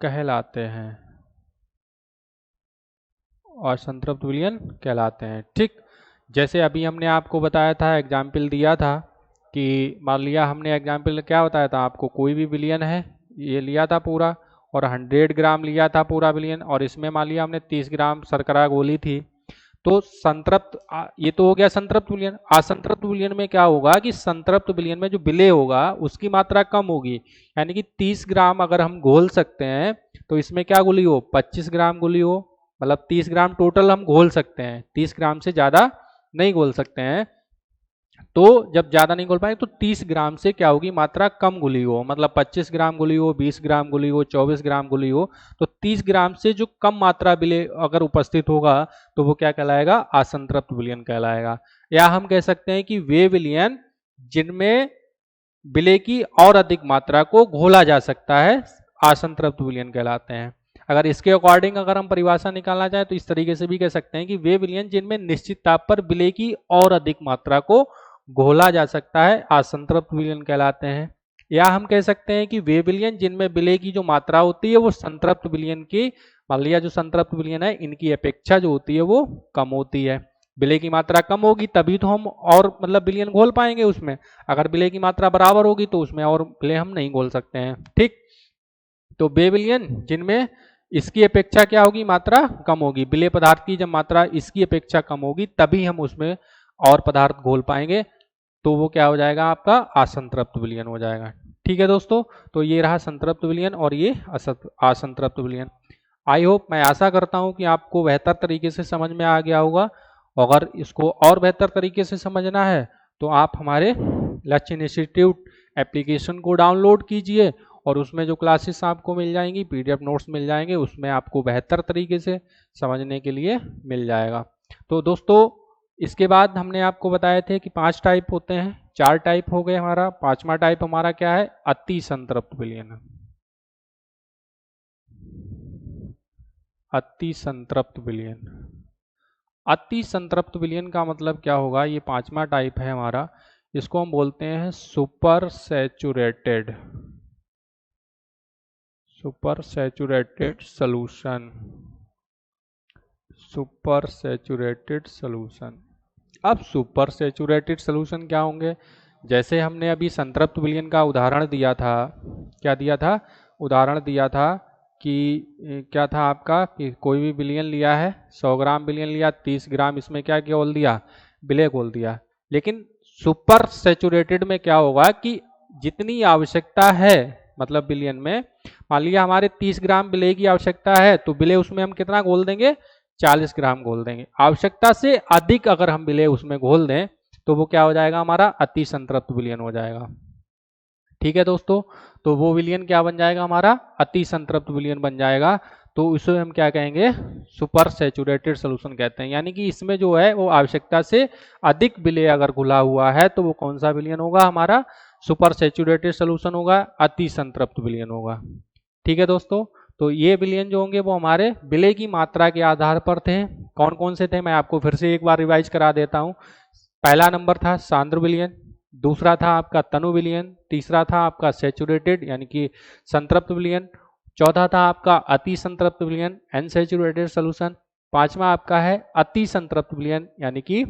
कहलाते हैं, असंतृप्त विलयन कहलाते हैं, ठीक। जैसे अभी हमने आपको बताया था, एग्जाम्पल दिया था कि मान लिया हमने एग्जाम्पल क्या बताया था आपको, कोई भी विलयन है, ये लिया था पूरा और 100 ग्राम लिया था पूरा विलयन, और इसमें मान लिया हमने 30 ग्राम शर्करा घोली थी, तो संतृप्त, ये तो हो गया संतृप्त विलयन। असंतृप्त विलयन में क्या होगा कि संतृप्त विलयन में जो विलय होगा उसकी मात्रा कम होगी, यानी कि 30 ग्राम अगर हम घोल सकते हैं तो इसमें क्या घुली हो, 25 ग्राम घुली हो, मतलब 30 ग्राम टोटल हम घोल सकते हैं, 30 ग्राम से ज़्यादा नहीं घोल सकते हैं। तो जब ज़्यादा नहीं घोल पाए तो 30 ग्राम से क्या होगी, मात्रा कम घुली हो, मतलब 25 ग्राम घुली हो, 20 ग्राम घुली हो, 24 ग्राम घुली हो, तो 30 ग्राम से जो कम मात्रा विलय अगर उपस्थित होगा तो वो क्या कहलाएगा, असंतृप्त विलयन कहलाएगा। या हम कह सकते हैं कि वे विलयन जिनमें विलय की और अधिक मात्रा को घोला जा सकता है, असंतृप्त विलयन कहलाते हैं। अगर इसके अकॉर्डिंग अगर हम परिभाषा निकालना चाहें तो इस तरीके से भी कह सकते हैं कि वे विलयन जिनमें निश्चित ताप पर विलय की और अधिक मात्रा को घोला जा सकता है, असंतृप्त विलयन कहलाते हैं। या हम कह सकते हैं कि वे विलयन जिनमें विलय की जो मात्रा होती है वो संतृप्त विलयन की, मान लिया जो संतृप्त विलयन है इनकी अपेक्षा जो होती है वो कम होती है। विलय की मात्रा कम होगी तभी तो हम और मतलब विलयन घोल पाएंगे उसमें। अगर विलय की मात्रा बराबर होगी तो उसमें और विलय हम नहीं घोल सकते हैं। ठीक, तो वे विलयन जिनमें इसकी अपेक्षा क्या होगी, मात्रा कम होगी, विलय पदार्थ की जब मात्रा इसकी अपेक्षा कम होगी तभी हम उसमें और पदार्थ घोल पाएंगे, तो वो क्या हो जाएगा, आपका असंतृप्त विलयन हो जाएगा। ठीक है दोस्तों, तो ये रहा संतृप्त विलयन और ये असंतृप्त विलयन। आई होप, मैं आशा करता हूँ कि आपको बेहतर तरीके से समझ में आ गया होगा। अगर इसको और बेहतर तरीके से समझना है तो आप हमारे लक्ष्य इंस्टीट्यूट एप्लीकेशन को डाउनलोड कीजिए और उसमें जो क्लासेस आपको मिल जाएंगी, पीडीएफ नोट्स मिल जाएंगे, उसमें आपको बेहतर तरीके से समझने के लिए मिल जाएगा। तो दोस्तों, इसके बाद हमने आपको बताए थे कि 5 टाइप होते हैं, 4 टाइप हो गए हमारा, 5वां टाइप हमारा क्या है, अति संतृप्त विलयन। अति संतृप्त विलयन, अति संतृप्त विलयन का मतलब क्या होगा, ये 5वां टाइप है हमारा, इसको हम बोलते हैं super saturated, super saturated solution, super saturated solution. अब सुपर सैचुरेटेड सॉल्यूशन क्या होंगे, जैसे हमने अभी संतृप्त विलयन का उदाहरण दिया था, क्या दिया था, उदाहरण दिया था कि क्या था आपका, कि कोई भी विलयन लिया है, 100 ग्राम विलयन लिया, 30 ग्राम इसमें क्या घोल दिया, विलय घोल दिया। लेकिन सुपर सैचुरेटेड में क्या होगा कि जितनी आवश्यकता है, मतलब विलयन में मान लिया हमारे 30 ग्राम विलय की आवश्यकता है, तो विलय उसमें हम कितना घोल देंगे, 40 ग्राम घोल देंगे। आवश्यकता से अधिक अगर हम विलय उसमें घोल दें तो वो क्या हो जाएगा, हमारा अति संतृप्त विलयन हो जाएगा। ठीक है दोस्तों, तो वो विलयन क्या बन जाएगा, हमारा अति संतृप्त विलयन बन जाएगा। तो इसे हम क्या कहेंगे, सुपर सैचुरेटेड सॉल्यूशन कहते हैं। यानी कि इसमें जो है वो आवश्यकता से अधिक विलय अगर घुला हुआ है तो वो कौन सा विलयन होगा, हमारा सुपर सैचुरेटेड सॉल्यूशन होगा, अति संतृप्त विलयन होगा। ठीक है दोस्तों, तो ये विलयन जो होंगे वो हमारे विलय की मात्रा के आधार पर थे। कौन कौन से थे, मैं आपको फिर से एक बार रिवाइज करा देता हूँ। पहला नंबर था सांद्र विलयन, दूसरा था आपका तनु विलयन, तीसरा था आपका सैचुरेटेड यानी कि संतृप्त विलयन, चौथा था आपका अति संतृप्त विलयन अनसैचुरेटेड सॉल्यूशन, पांचवा आपका है अति संतृप्त विलयन यानी कि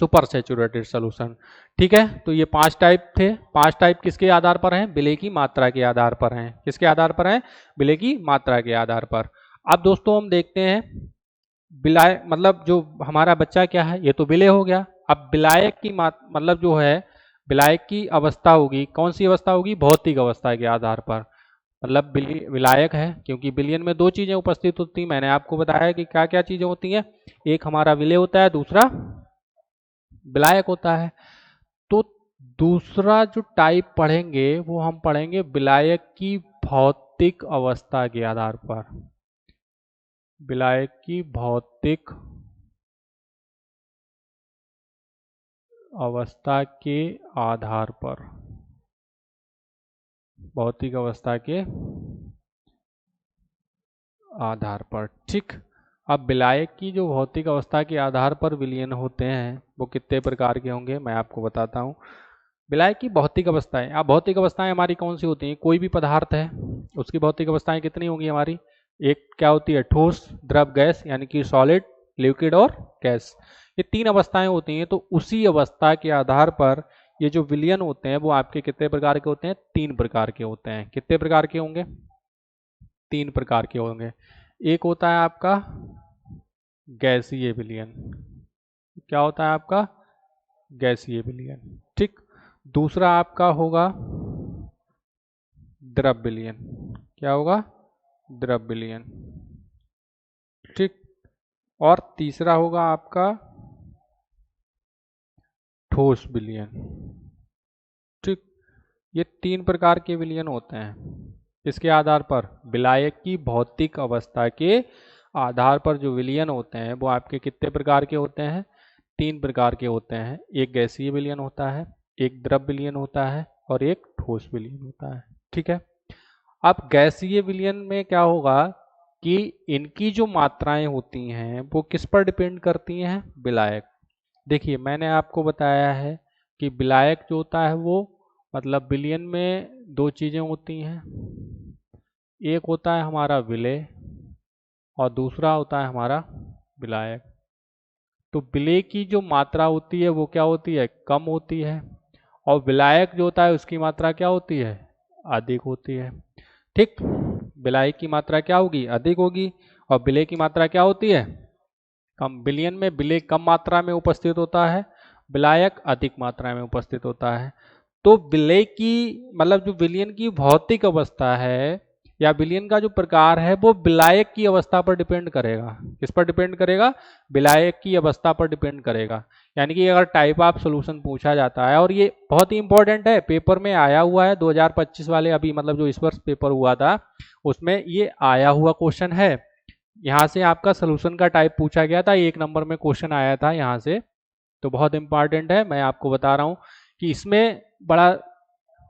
सुपर सैचुरेटेड सॉल्यूशन। ठीक है, तो ये 5 टाइप थे। 5 टाइप किसके आधार पर हैं, विलय की मात्रा के आधार पर हैं। किसके आधार पर हैं, विलय की मात्रा के आधार पर। अब दोस्तों हम देखते हैं विलायक, मतलब जो हमारा बच्चा क्या है, ये तो विलय हो गया। अब विलायक की मतलब जो है विलायक की अवस्था होगी, कौन सी अवस्था होगी, भौतिक अवस्था के आधार पर। मतलब विलायक है क्योंकि विलयन में 2 चीजें उपस्थित होती हैं, मैंने आपको बताया कि क्या क्या चीजें होती हैं, एक हमारा विलय होता है, दूसरा विलायक होता है। तो दूसरा जो टाइप पढ़ेंगे वो हम पढ़ेंगे विलायक की भौतिक अवस्था के आधार पर, विलायक की भौतिक अवस्था के आधार पर, भौतिक अवस्था के आधार पर। ठीक, अब विलायक की जो भौतिक अवस्था के आधार पर विलयन होते हैं वो कितने प्रकार के होंगे, मैं आपको बताता हूँ। विलायक की भौतिक अवस्थाएं, अब भौतिक अवस्थाएं हमारी कौन सी होती हैं, कोई भी पदार्थ है उसकी भौतिक अवस्थाएं कितनी होंगी हमारी, एक क्या होती है, ठोस, द्रव, गैस, यानी कि सॉलिड, लिक्विड और गैस। ये 3 अवस्थाएं होती हैं। तो उसी अवस्था के आधार पर ये जो विलयन होते हैं वो आपके कितने प्रकार के होते हैं, 3 प्रकार के होते हैं। कितने प्रकार के होंगे, 3 प्रकार के होंगे। एक होता है आपका गैसीय विलयन, क्या होता है आपका, गैसीय विलयन। ठीक, दूसरा आपका होगा द्रव विलयन, क्या होगा, द्रव विलयन। ठीक, और तीसरा होगा आपका ठोस विलयन। ठीक, ये 3 प्रकार के विलयन होते हैं। इसके आधार पर विलायक की भौतिक अवस्था के आधार पर जो विलयन होते हैं वो आपके कितने प्रकार के होते हैं, 3 प्रकार के होते हैं। एक गैसीय विलयन होता है, एक द्रव विलयन होता है और एक ठोस विलयन होता है। ठीक है, अब गैसीय विलयन में क्या होगा कि इनकी जो मात्राएं होती हैं वो किस पर डिपेंड करती हैं, विलायक। देखिए मैंने आपको बताया है कि विलायक जो होता है वो मतलब विलयन में 2 चीजें होती हैं, एक होता है हमारा विलय और दूसरा होता है हमारा विलायक। तो विलेय की जो मात्रा होती है वो क्या होती है, कम होती है, और विलायक जो होता है उसकी मात्रा क्या होती है, अधिक होती है। ठीक, विलायक की मात्रा क्या होगी, अधिक होगी, और विलेय की मात्रा क्या होती है, कम। विलयन में विलेय कम मात्रा में उपस्थित होता है, विलायक अधिक मात्रा में उपस्थित होता है। तो विलेय की मतलब जो विलयन की भौतिक अवस्था है या विलयन का जो प्रकार है वो विलायक की अवस्था पर डिपेंड करेगा। किस पर डिपेंड करेगा, विलायक की अवस्था पर डिपेंड करेगा। यानी कि अगर टाइप ऑफ सॉल्यूशन पूछा जाता है, और ये बहुत ही इंपॉर्टेंट है, पेपर में आया हुआ है 2025 वाले, अभी मतलब जो इस वर्ष पेपर हुआ था उसमें ये आया हुआ क्वेश्चन है। यहाँ से आपका सॉल्यूशन का टाइप पूछा गया था, 1 नंबर में क्वेश्चन आया था यहाँ से, तो बहुत इंपॉर्टेंट है। मैं आपको बता रहा हूँ कि इसमें बड़ा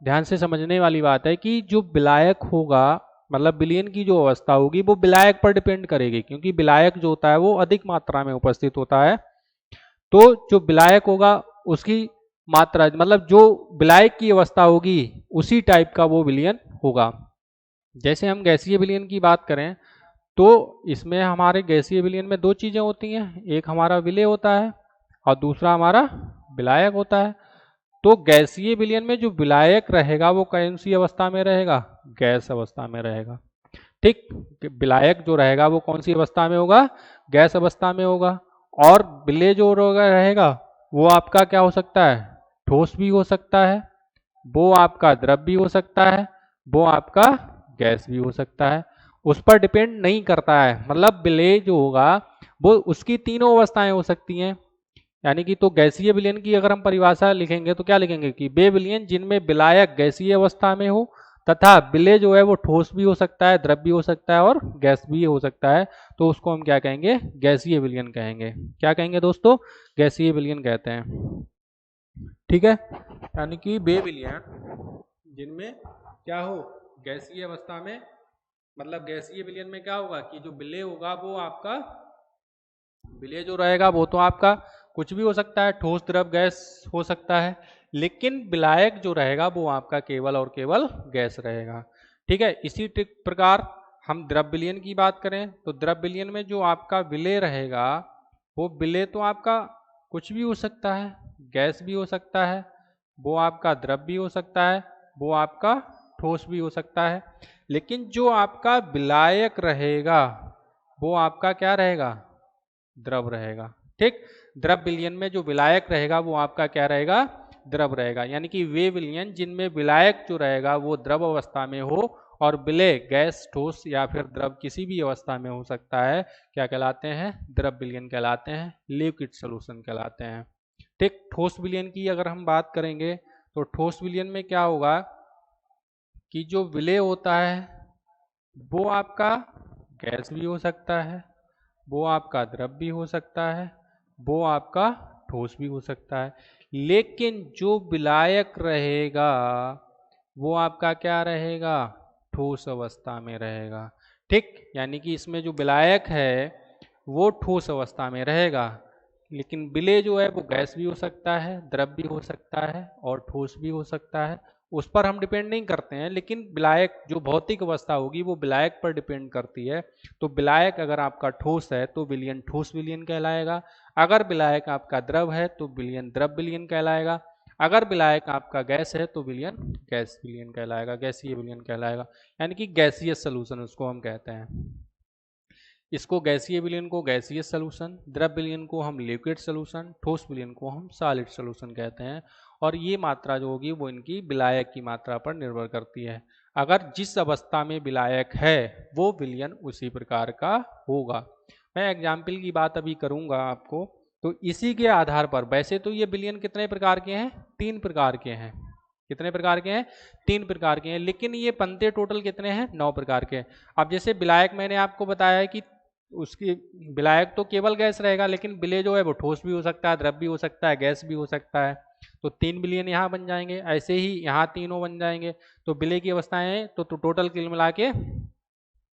ध्यान से समझने वाली बात है कि जो विलायक होगा, मतलब विलयन की जो अवस्था होगी वो विलायक पर डिपेंड करेगी, क्योंकि विलायक जो होता है वो अधिक मात्रा में उपस्थित होता है। तो जो विलायक होगा उसकी मात्रा, मतलब जो विलायक की अवस्था होगी उसी टाइप का वो विलयन होगा। जैसे हम गैसीय विलयन की बात करें तो इसमें हमारे गैसीय विलयन में 2 चीजें होती हैं, एक हमारा विलेय होता है और दूसरा हमारा विलायक होता है। तो गैसीय विलयन में जो विलायक रहेगा वो कौन सी अवस्था में रहेगा, गैस अवस्था में रहेगा। ठीक, विलायक जो रहेगा वो कौन सी अवस्था में होगा, गैस अवस्था में होगा। और विलेय जो रहेगा वो आपका क्या हो सकता है, ठोस भी हो सकता है, वो आपका द्रव भी हो सकता है, वो आपका गैस भी हो सकता है। उस पर डिपेंड नहीं करता है, मतलब विलेय जो होगा वो उसकी तीनों अवस्थाएं हो सकती हैं। यानी कि तो गैसीय विलयन की अगर हम परिभाषा लिखेंगे तो क्या लिखेंगे कि वे विलयन जिनमें विलायक गैसीय अवस्था में हो तथा विलेय जो है वो ठोस भी हो सकता है, द्रव भी हो सकता है और गैस भी हो सकता है, तो उसको हम क्या कहेंगे, गैसीय विलयन कहेंगे। क्या कहेंगे दोस्तों, गैसीय विलयन कहते हैं। ठीक है, यानी कि वे विलयन जिनमें क्या हो, गैसीय अवस्था में, मतलब गैसीय विलयन में क्या होगा कि जो विलेय होगा वो आपका, विलेय जो रहेगा वो तो आपका कुछ भी हो सकता है, ठोस द्रव गैस हो सकता है, लेकिन विलायक जो रहेगा वो आपका केवल और केवल गैस रहेगा। ठीक है, इसी प्रकार हम द्रव विलयन की बात करें तो द्रव विलयन में जो आपका विलेय रहेगा वो विलेय तो आपका कुछ भी हो सकता है, गैस भी हो सकता है, वो आपका द्रव भी हो सकता है, वो आपका ठोस भी हो सकता है, लेकिन जो आपका विलायक रहेगा वो आपका क्या रहेगा, द्रव रहेगा। ठीक, द्रव विलयन में जो विलायक रहेगा वो आपका क्या रहेगा, द्रव रहेगा। यानी कि वे विलयन जिनमें विलायक जो रहेगा वो द्रव अवस्था में हो और विलेय गैस, ठोस या फिर द्रव किसी भी अवस्था में हो सकता है, क्या कहलाते हैं, द्रव विलयन कहलाते हैं, लिक्विड सॉल्यूशन कहलाते हैं। ठीक, ठोस विलयन की अगर हम बात करेंगे तो ठोस विलयन में क्या होगा कि जो विलेय होता है वो आपका गैस भी हो सकता है, वो आपका द्रव भी हो सकता है, वो आपका ठोस भी हो सकता है, लेकिन जो विलायक रहेगा वो आपका क्या रहेगा, ठोस अवस्था में रहेगा। ठीक, यानी कि इसमें जो विलायक है वो ठोस अवस्था में रहेगा, लेकिन विलेय जो है वो गैस भी हो सकता है, द्रव भी हो सकता है और ठोस भी हो सकता है। उस पर हम डिपेंड नहीं करते हैं, लेकिन विलायक जो भौतिक अवस्था होगी वो विलायक पर डिपेंड करती है। तो विलायक अगर आपका ठोस है तो विलयन ठोस विलयन कहलाएगा, अगर विलायक आपका द्रव है तो विलयन द्रव विलयन कहलाएगा, अगर विलायक आपका गैस है तो विलयन गैस विलयन कहलाएगा, गैसीय विलयन कहलाएगा। यानी कि गैसीय सॉल्यूशन उसको हम कहते हैं। इसको गैसीय विलयन को गैसीय सॉल्यूशन, द्रव विलयन को हम लिक्विड सॉल्यूशन, ठोस विलयन को हम सॉलिड सॉल्यूशन कहते हैं। और ये मात्रा जो होगी वो इनकी विलायक की मात्रा पर निर्भर करती है। अगर जिस अवस्था में विलायक है वो विलयन उसी प्रकार का होगा। मैं एग्जाम्पल की बात अभी करूंगा आपको, तो इसी के आधार पर, वैसे तो ये विलयन कितने प्रकार के हैं, 3 प्रकार के हैं। कितने प्रकार के हैं, 3 प्रकार के हैं, लेकिन ये बनते टोटल कितने हैं, 9 प्रकार के। अब जैसे विलायक मैंने आपको बताया है कि उसकी विलायक तो केवल गैस रहेगा, लेकिन विलेय जो है वो ठोस भी हो सकता है, द्रव भी हो सकता है, गैस भी हो सकता है। तो 3 विलयन यहाँ बन जाएंगे, ऐसे ही यहाँ तीनों बन जाएंगे। तो विलेय की अवस्थाएं तो टोटल कुल मिला के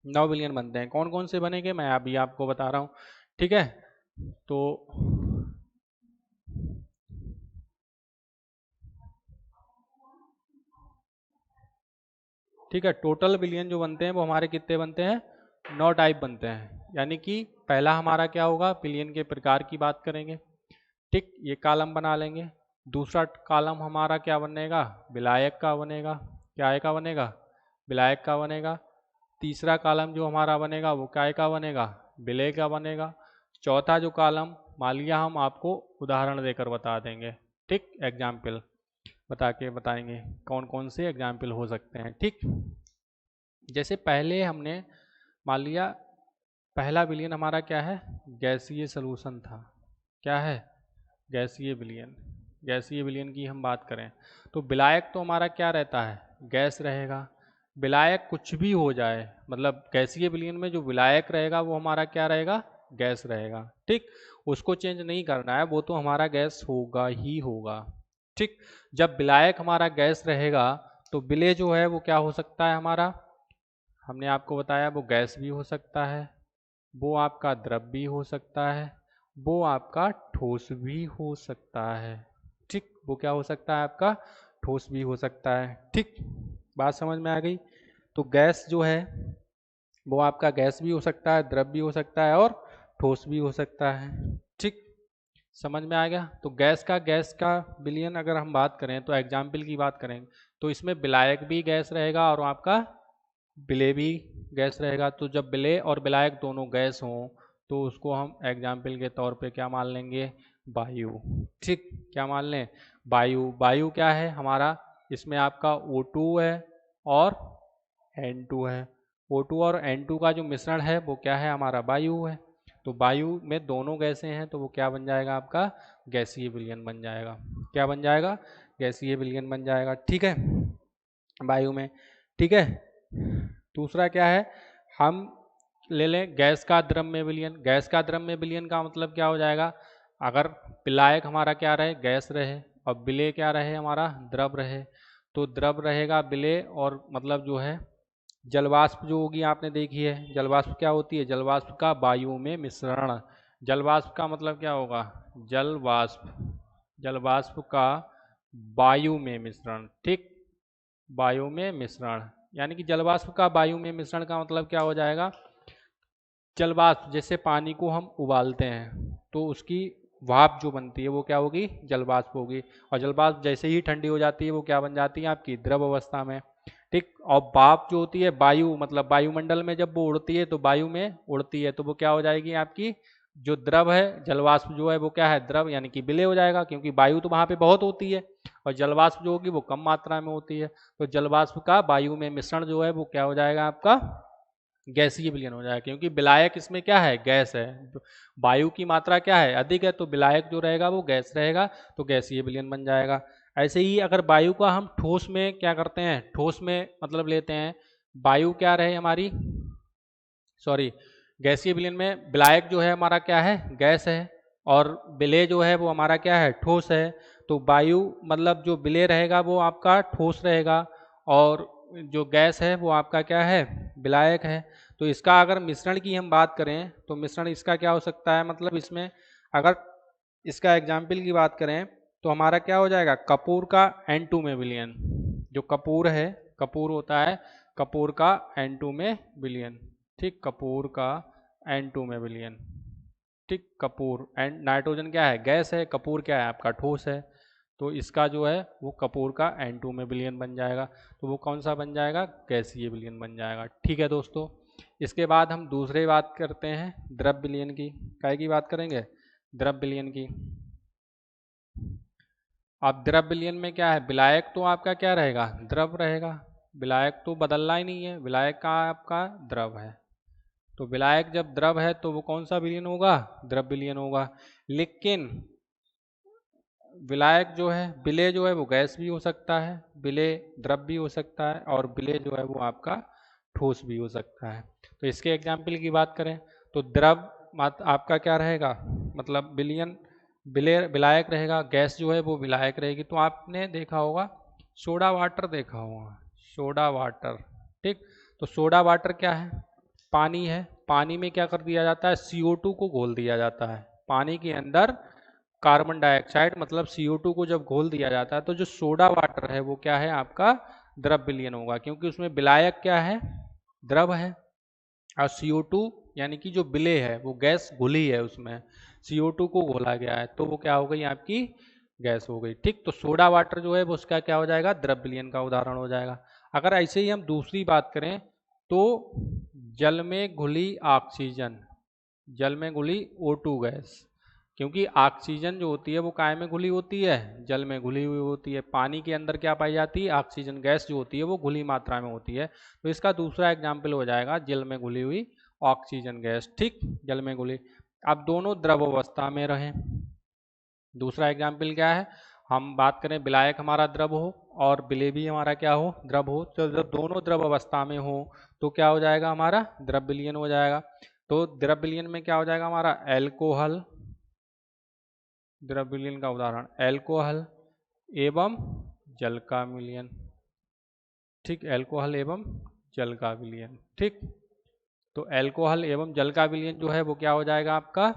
9 विलयन बनते हैं। कौन कौन से बनेंगे मैं अभी आपको बता रहा हूँ। ठीक है, तो ठीक है, टोटल विलयन जो बनते हैं वो हमारे कितने बनते हैं, 9 टाइप बनते हैं, यानी कि पहला हमारा क्या होगा, विलयन के प्रकार की बात करेंगे। ठीक, ये कॉलम बना लेंगे। दूसरा कॉलम हमारा क्या बनेगा, विलायक का बनेगा। क्या का बनेगा, विलायक का बनेगा। तीसरा कॉलम जो हमारा बनेगा वो क्या का बनेगा, विलय का बनेगा। चौथा जो कॉलम मान लिया हम आपको उदाहरण देकर बता देंगे। ठीक, एग्जाम्पल बता के बताएंगे कौन कौन से एग्जाम्पल हो सकते हैं। ठीक, जैसे पहले हमने मान लिया पहला विलयन हमारा क्या है, गैसीय सलूशन था। क्या है, गैसीय विलयन। गैसीय विलयन की हम बात करें तो विलायक तो हमारा क्या रहता है, गैस रहेगा। विलायक कुछ भी हो जाए, मतलब गैसीय विलयन में जो विलायक रहेगा वो हमारा क्या रहेगा, गैस रहेगा। ठीक, उसको चेंज नहीं करना है, वो तो हमारा गैस होगा ही होगा। ठीक, जब विलायक हमारा गैस रहेगा तो विलय जो है वो क्या हो सकता है हमारा, हमने आपको बताया वो गैस भी हो सकता है, वो आपका द्रव भी हो सकता है, वो आपका ठोस भी हो सकता है। ठीक, वो क्या हो सकता है आपका, ठोस भी हो सकता है। ठीक, बात समझ में आ गई। तो गैस जो है वो आपका गैस भी हो सकता है, द्रव भी हो सकता है और ठोस भी हो सकता है। ठीक, समझ में आ गया। तो गैस का विलयन अगर हम बात करें तो एग्जाम्पल की बात करें तो इसमें विलायक भी गैस रहेगा और आपका विलय भी गैस रहेगा। तो जब विलय और विलायक दोनों गैस हों तो उसको हम एग्जाम्पल के तौर पे क्या मान लेंगे, वायु। ठीक, क्या मान लें, वायु। वायु क्या है हमारा, इसमें आपका O2 है और N2 है। O2 और N2 का जो मिश्रण है वो क्या है हमारा, वायु है। तो वायु में दोनों गैसें हैं तो वो क्या बन जाएगा आपका, गैसीय विलयन बन जाएगा। क्या बन जाएगा, गैसीय विलयन बन जाएगा। ठीक है, वायु में। ठीक है, दूसरा क्या है, हम ले लें गैस का द्रव में विलयन। गैस का द्रव में विलयन का मतलब क्या हो जाएगा, अगर विलायक हमारा क्या रहे, गैस रहे और विलय क्या रहे हमारा, द्रव रहे। तो द्रव रहेगा विलय और मतलब जो है जलवाष्प जो होगी आपने देखी है, जलवाष्प क्या होती है, जलवाष्प का वायु में मिश्रण। जलवाष्प का मतलब क्या होगा, जलवाष्प, जलवाष्प का वायु में मिश्रण। ठीक, वायु में मिश्रण, यानी कि जलवाष्प का वायु में मिश्रण का मतलब क्या हो जाएगा, जलवाष्प जैसे पानी को हम उबालते हैं तो उसकी भाप जो बनती है वो क्या होगी, जलवाष्प होगी। और जलवाष्प जैसे ही ठंडी हो जाती है वो क्या बन जाती है आपकी, द्रव अवस्था में। ठीक, और भाप जो होती है वायु, मतलब वायुमंडल में जब वो उड़ती है तो वायु में उड़ती है तो वो क्या हो जाएगी आपकी, जो द्रव है, जलवाष्प जो है वो क्या है, द्रव, यानी कि विलय हो जाएगा क्योंकि वायु तो वहां पे बहुत होती है और जलवाष्प जो होगी वो कम मात्रा में होती है। तो जलवाष्प का वायु में मिश्रण जो है वो क्या हो जाएगा आपका, गैसीय विलयन हो जाएगा। क्योंकि विलायक इसमें क्या है, गैस है। वायु की मात्रा क्या है, अधिक है, तो विलायक जो रहेगा वो गैस रहेगा तो गैसीय विलयन बन जाएगा। ऐसे ही अगर वायु का हम ठोस में क्या करते हैं, ठोस में मतलब लेते हैं, वायु क्या रहे हमारी, सॉरी, गैसीय विलयन में विलायक जो है हमारा क्या है, गैस है और विलय जो है वो हमारा क्या है, ठोस है। तो वायु मतलब जो विलय रहेगा वो आपका ठोस रहेगा और जो गैस है वो आपका क्या है, विलायक है। तो इसका अगर मिश्रण की हम बात करें तो मिश्रण इसका क्या हो सकता है, मतलब इसमें अगर इसका एग्जाम्पल की बात करें तो हमारा क्या हो जाएगा, कपूर का N2 में विलयन। जो कपूर है, कपूर होता है, कपूर का N2 में विलयन। ठीक, कपूर का N2 में विलयन। ठीक, कपूर एंड नाइट्रोजन क्या है, गैस है, कपूर क्या है आपका ठोस है। तो इसका जो है वो कपूर का N2 में विलयन बन जाएगा। तो वो कौन सा बन जाएगा, गैसीय विलयन बन जाएगा। ठीक है दोस्तों, इसके बाद हम दूसरे बात करते हैं द्रव विलयन की। काय की बात करेंगे, द्रव विलयन की। अब द्रव विलयन में क्या है, विलायक तो आपका क्या रहेगा, द्रव रहेगा। विलायक तो बदलना ही नहीं है, विलायक का आपका द्रव है। तो विलायक जब द्रव है तो वो कौन सा विलयन होगा, द्रव विलयन होगा। लेकिन विलायक जो है, विलय जो है वो गैस भी हो सकता है, विलय द्रव भी हो सकता है और विलय जो है वो आपका ठोस भी हो सकता है। तो इसके एग्जाम्पल की बात करें तो द्रव आपका क्या रहेगा, मतलब विलयन विलय विलायक रहेगा, गैस जो है वो विलायक रहेगी। तो आपने देखा होगा सोडा वाटर, देखा होगा सोडा वाटर। ठीक, तो सोडा वाटर क्या है, पानी है, पानी में क्या कर दिया जाता है, CO2 को घोल दिया जाता है। पानी के अंदर कार्बन डाइऑक्साइड मतलब CO2 को जब घोल दिया जाता है तो जो सोडा वाटर है वो क्या है आपका, द्रव विलयन होगा। क्योंकि उसमें विलायक क्या है, द्रव है और CO2 यानी कि जो विलेय है वो गैस घुली है, उसमें CO2 को घोला गया है, तो वो क्या हो गई आपकी गैस हो गई। ठीक, तो सोडा वाटर जो है वो उसका क्या हो जाएगा, द्रव विलयन का उदाहरण हो जाएगा। अगर ऐसे ही हम दूसरी बात करें तो जल में घुली ऑक्सीजन, जल में घुली O2 गैस, क्योंकि ऑक्सीजन जो होती है वो काय में घुली होती है, जल में घुली हुई होती है। पानी के अंदर क्या पाई जाती है, ऑक्सीजन गैस जो होती है वो घुली मात्रा में होती है। तो इसका दूसरा एग्जाम्पल हो जाएगा जल में घुली हुई ऑक्सीजन गैस। ठीक, जल में घुली। अब दोनों द्रव अवस्था में रहें। दूसरा एग्जाम्पल क्या है, हम बात करें विलायक हमारा द्रव हो और विलेय भी हमारा क्या हो, द्रव हो। तो जब दोनों द्रव अवस्था में हो तो क्या हो जाएगा, हमारा द्रव विलयन हो जाएगा। तो द्रव विलयन में क्या हो जाएगा हमारा, एल्कोहल, द्रव विलयन का उदाहरण एल्कोहल एवं जल का विलयन। ठीक, एल्कोहल एवं जल का विलयन। ठीक, तो एल्कोहल एवं जल का विलयन जो है वो क्या हो जाएगा आपका,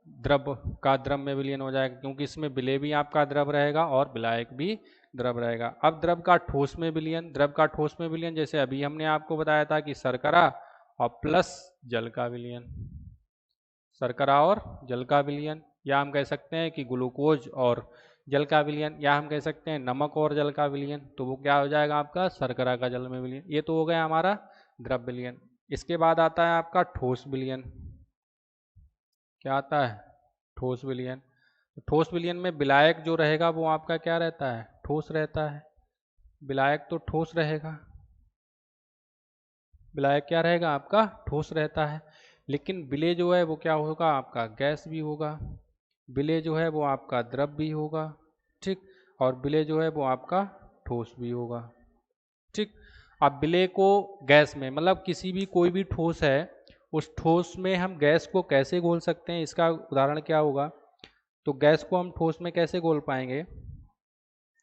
द्रव का द्रव में विलयन हो जाएगा, क्योंकि इसमें विलेय भी आपका द्रव रहेगा और विलायक भी द्रव रहेगा। अब द्रव का ठोस में विलयन, द्रव का ठोस में विलयन जैसे अभी हमने आपको बताया था कि शर्करा और प्लस जल का विलयन, शर्करा और जल का विलयन, या हम कह सकते हैं कि ग्लूकोज और जल का विलयन, या हम कह सकते हैं नमक और जल का विलयन, तो वो क्या हो जाएगा आपका शर्करा का जल में विलयन। ये तो हो गया हमारा द्रव विलयन। इसके बाद आता है आपका ठोस विलयन। क्या आता है, ठोस विलयन। ठोस विलयन में विलायक जो रहेगा वो आपका क्या रहता है, ठोस रहता है। विलायक तो ठोस रहेगा, विलायक क्या रहेगा आपका, ठोस रहता है। लेकिन विलेय जो है वो क्या होगा आपका, गैस भी होगा। विलेय जो है वो आपका द्रव भी होगा। ठीक, और विलेय जो है वो आपका ठोस भी होगा। ठीक, अब विलेय को गैस में, मतलब किसी भी कोई भी ठोस है, उस ठोस में हम गैस को कैसे घोल सकते हैं, इसका उदाहरण क्या होगा। तो गैस को हम ठोस में कैसे घोल पाएंगे,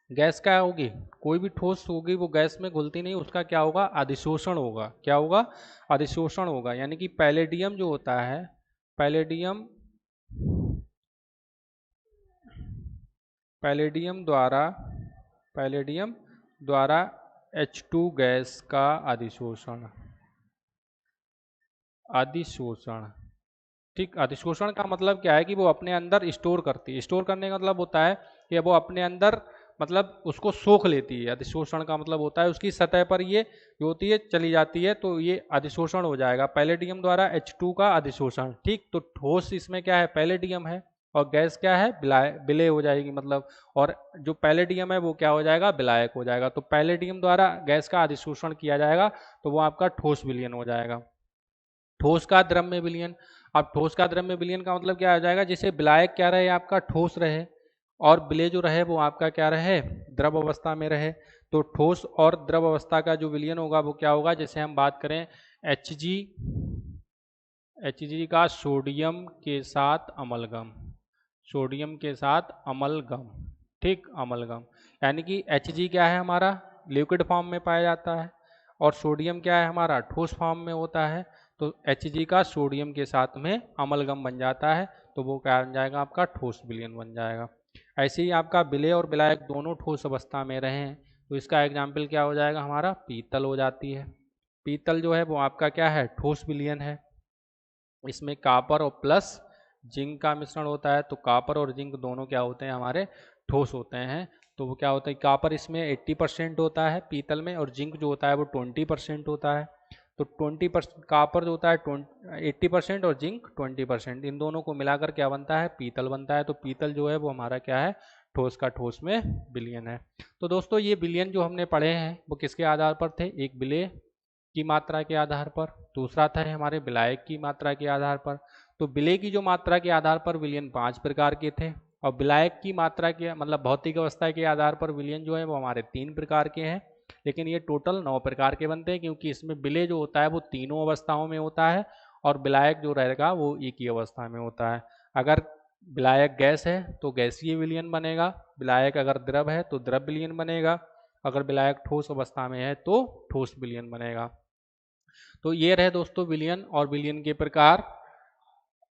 गैस क्या होगी, कोई भी ठोस होगी वो गैस में घुलती नहीं, उसका क्या होगा, अधिशोषण होगा। क्या होगा, अधिशोषण होगा। यानी कि पैलेडियम जो होता है, पैलेडियम, पैलेडियम द्वारा, पैलेडियम द्वारा H2 गैस का अधिशोषण, अधिशोषण। ठीक, अधिशोषण का मतलब क्या है कि वो अपने अंदर स्टोर करती है। स्टोर करने का मतलब होता है कि वो अपने अंदर मतलब उसको सोख लेती है। अधिशोषण का मतलब होता है उसकी सतह पर ये जो होती है चली जाती है, तो ये अधिशोषण हो जाएगा पैलेडियम द्वारा H2 का अधिशोषण। ठीक, तो ठोस इसमें क्या है, पैलेडियम है, और गैस क्या है, विलेय हो जाएगी मतलब, और जो पैलेडियम है वो क्या हो जाएगा, विलायक हो जाएगा। तो पैलेडियम द्वारा गैस का अधिशोषण किया जाएगा तो वो आपका ठोस विलयन हो जाएगा। ठोस का द्रव में विलयन, अब ठोस का द्रव में विलयन का मतलब क्या आ जाएगा, जैसे विलायक क्या रहे आपका ठोस रहे, और विलेय जो रहे वो आपका क्या रहे, द्रव अवस्था में रहे। तो ठोस और द्रव अवस्था का जो विलयन होगा वो क्या होगा, जैसे हम बात करें Hg, Hg का सोडियम के साथ अमलगम, सोडियम के साथ अमलगम। ठीक, अमलगम, यानी कि Hg क्या है हमारा, लिक्विड फॉर्म में पाया जाता है, और सोडियम क्या है हमारा, ठोस फॉर्म में होता है। तो Hg का सोडियम के साथ में अमलगम बन जाता है, तो वो क्या बन जाएगा आपका ठोस विलयन बन जाएगा। ऐसे ही आपका विलेय और विलायक दोनों ठोस अवस्था में रहे हैं, तो इसका एग्जाम्पल क्या हो जाएगा हमारा, पीतल हो जाती है। पीतल जो है वो आपका क्या है, ठोस विलयन है। इसमें कापर और प्लस जिंक का मिश्रण होता है, तो कापर और जिंक दोनों क्या होते हैं हमारे, ठोस होते हैं। तो वो क्या होता है, कापर इसमें 80% होता है पीतल में, और जिंक जो होता है वो 20% होता है। तो 20% कापर जो होता है 80% और जिंक 20%, इन दोनों को मिलाकर क्या बनता है, पीतल बनता है। तो पीतल जो है वो हमारा क्या है, ठोस का ठोस में विलयन है। तो दोस्तों ये विलयन जो हमने पढ़े हैं वो किसके आधार पर थे, एक विलेय की मात्रा के आधार पर, दूसरा था हमारे विलायक की मात्रा के आधार पर। तो विलेय की जो मात्रा के आधार पर विलयन 5 प्रकार के थे, और विलायक की मात्रा के मतलब भौतिक अवस्था के आधार पर विलयन जो है वो हमारे 3 प्रकार के हैं। लेकिन ये टोटल 9 प्रकार के बनते हैं, क्योंकि इसमें विलेय जो होता है वो तीनों अवस्थाओं में होता है, और विलायक जो रहेगा वो एक ही अवस्था में होता है। अगर विलायक गैस है तो गैसीय विलयन बनेगा, विलायक अगर द्रव है तो द्रव विलयन बनेगा, अगर विलायक ठोस अवस्था में है तो ठोस विलयन बनेगा। तो ये रहे दोस्तों विलयन और विलयन के प्रकार,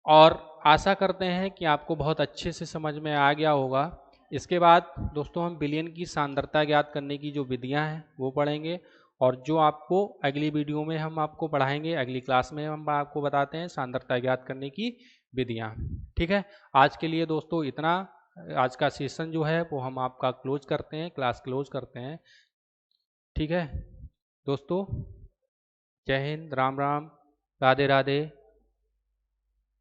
और आशा करते हैं कि आपको बहुत अच्छे से समझ में आ गया होगा। इसके बाद दोस्तों हम विलयन की सांद्रता ज्ञात करने की जो विधियां हैं वो पढ़ेंगे, और जो आपको अगली वीडियो में हम आपको पढ़ाएंगे, अगली क्लास में हम आपको बताते हैं सांद्रता ज्ञात करने की विधियाँ। ठीक है, आज के लिए दोस्तों इतना। आज का सेशन जो है वो हम आपका क्लोज करते हैं, क्लास क्लोज करते हैं। ठीक है दोस्तों, जय हिंद, राम राम, राधे राधे।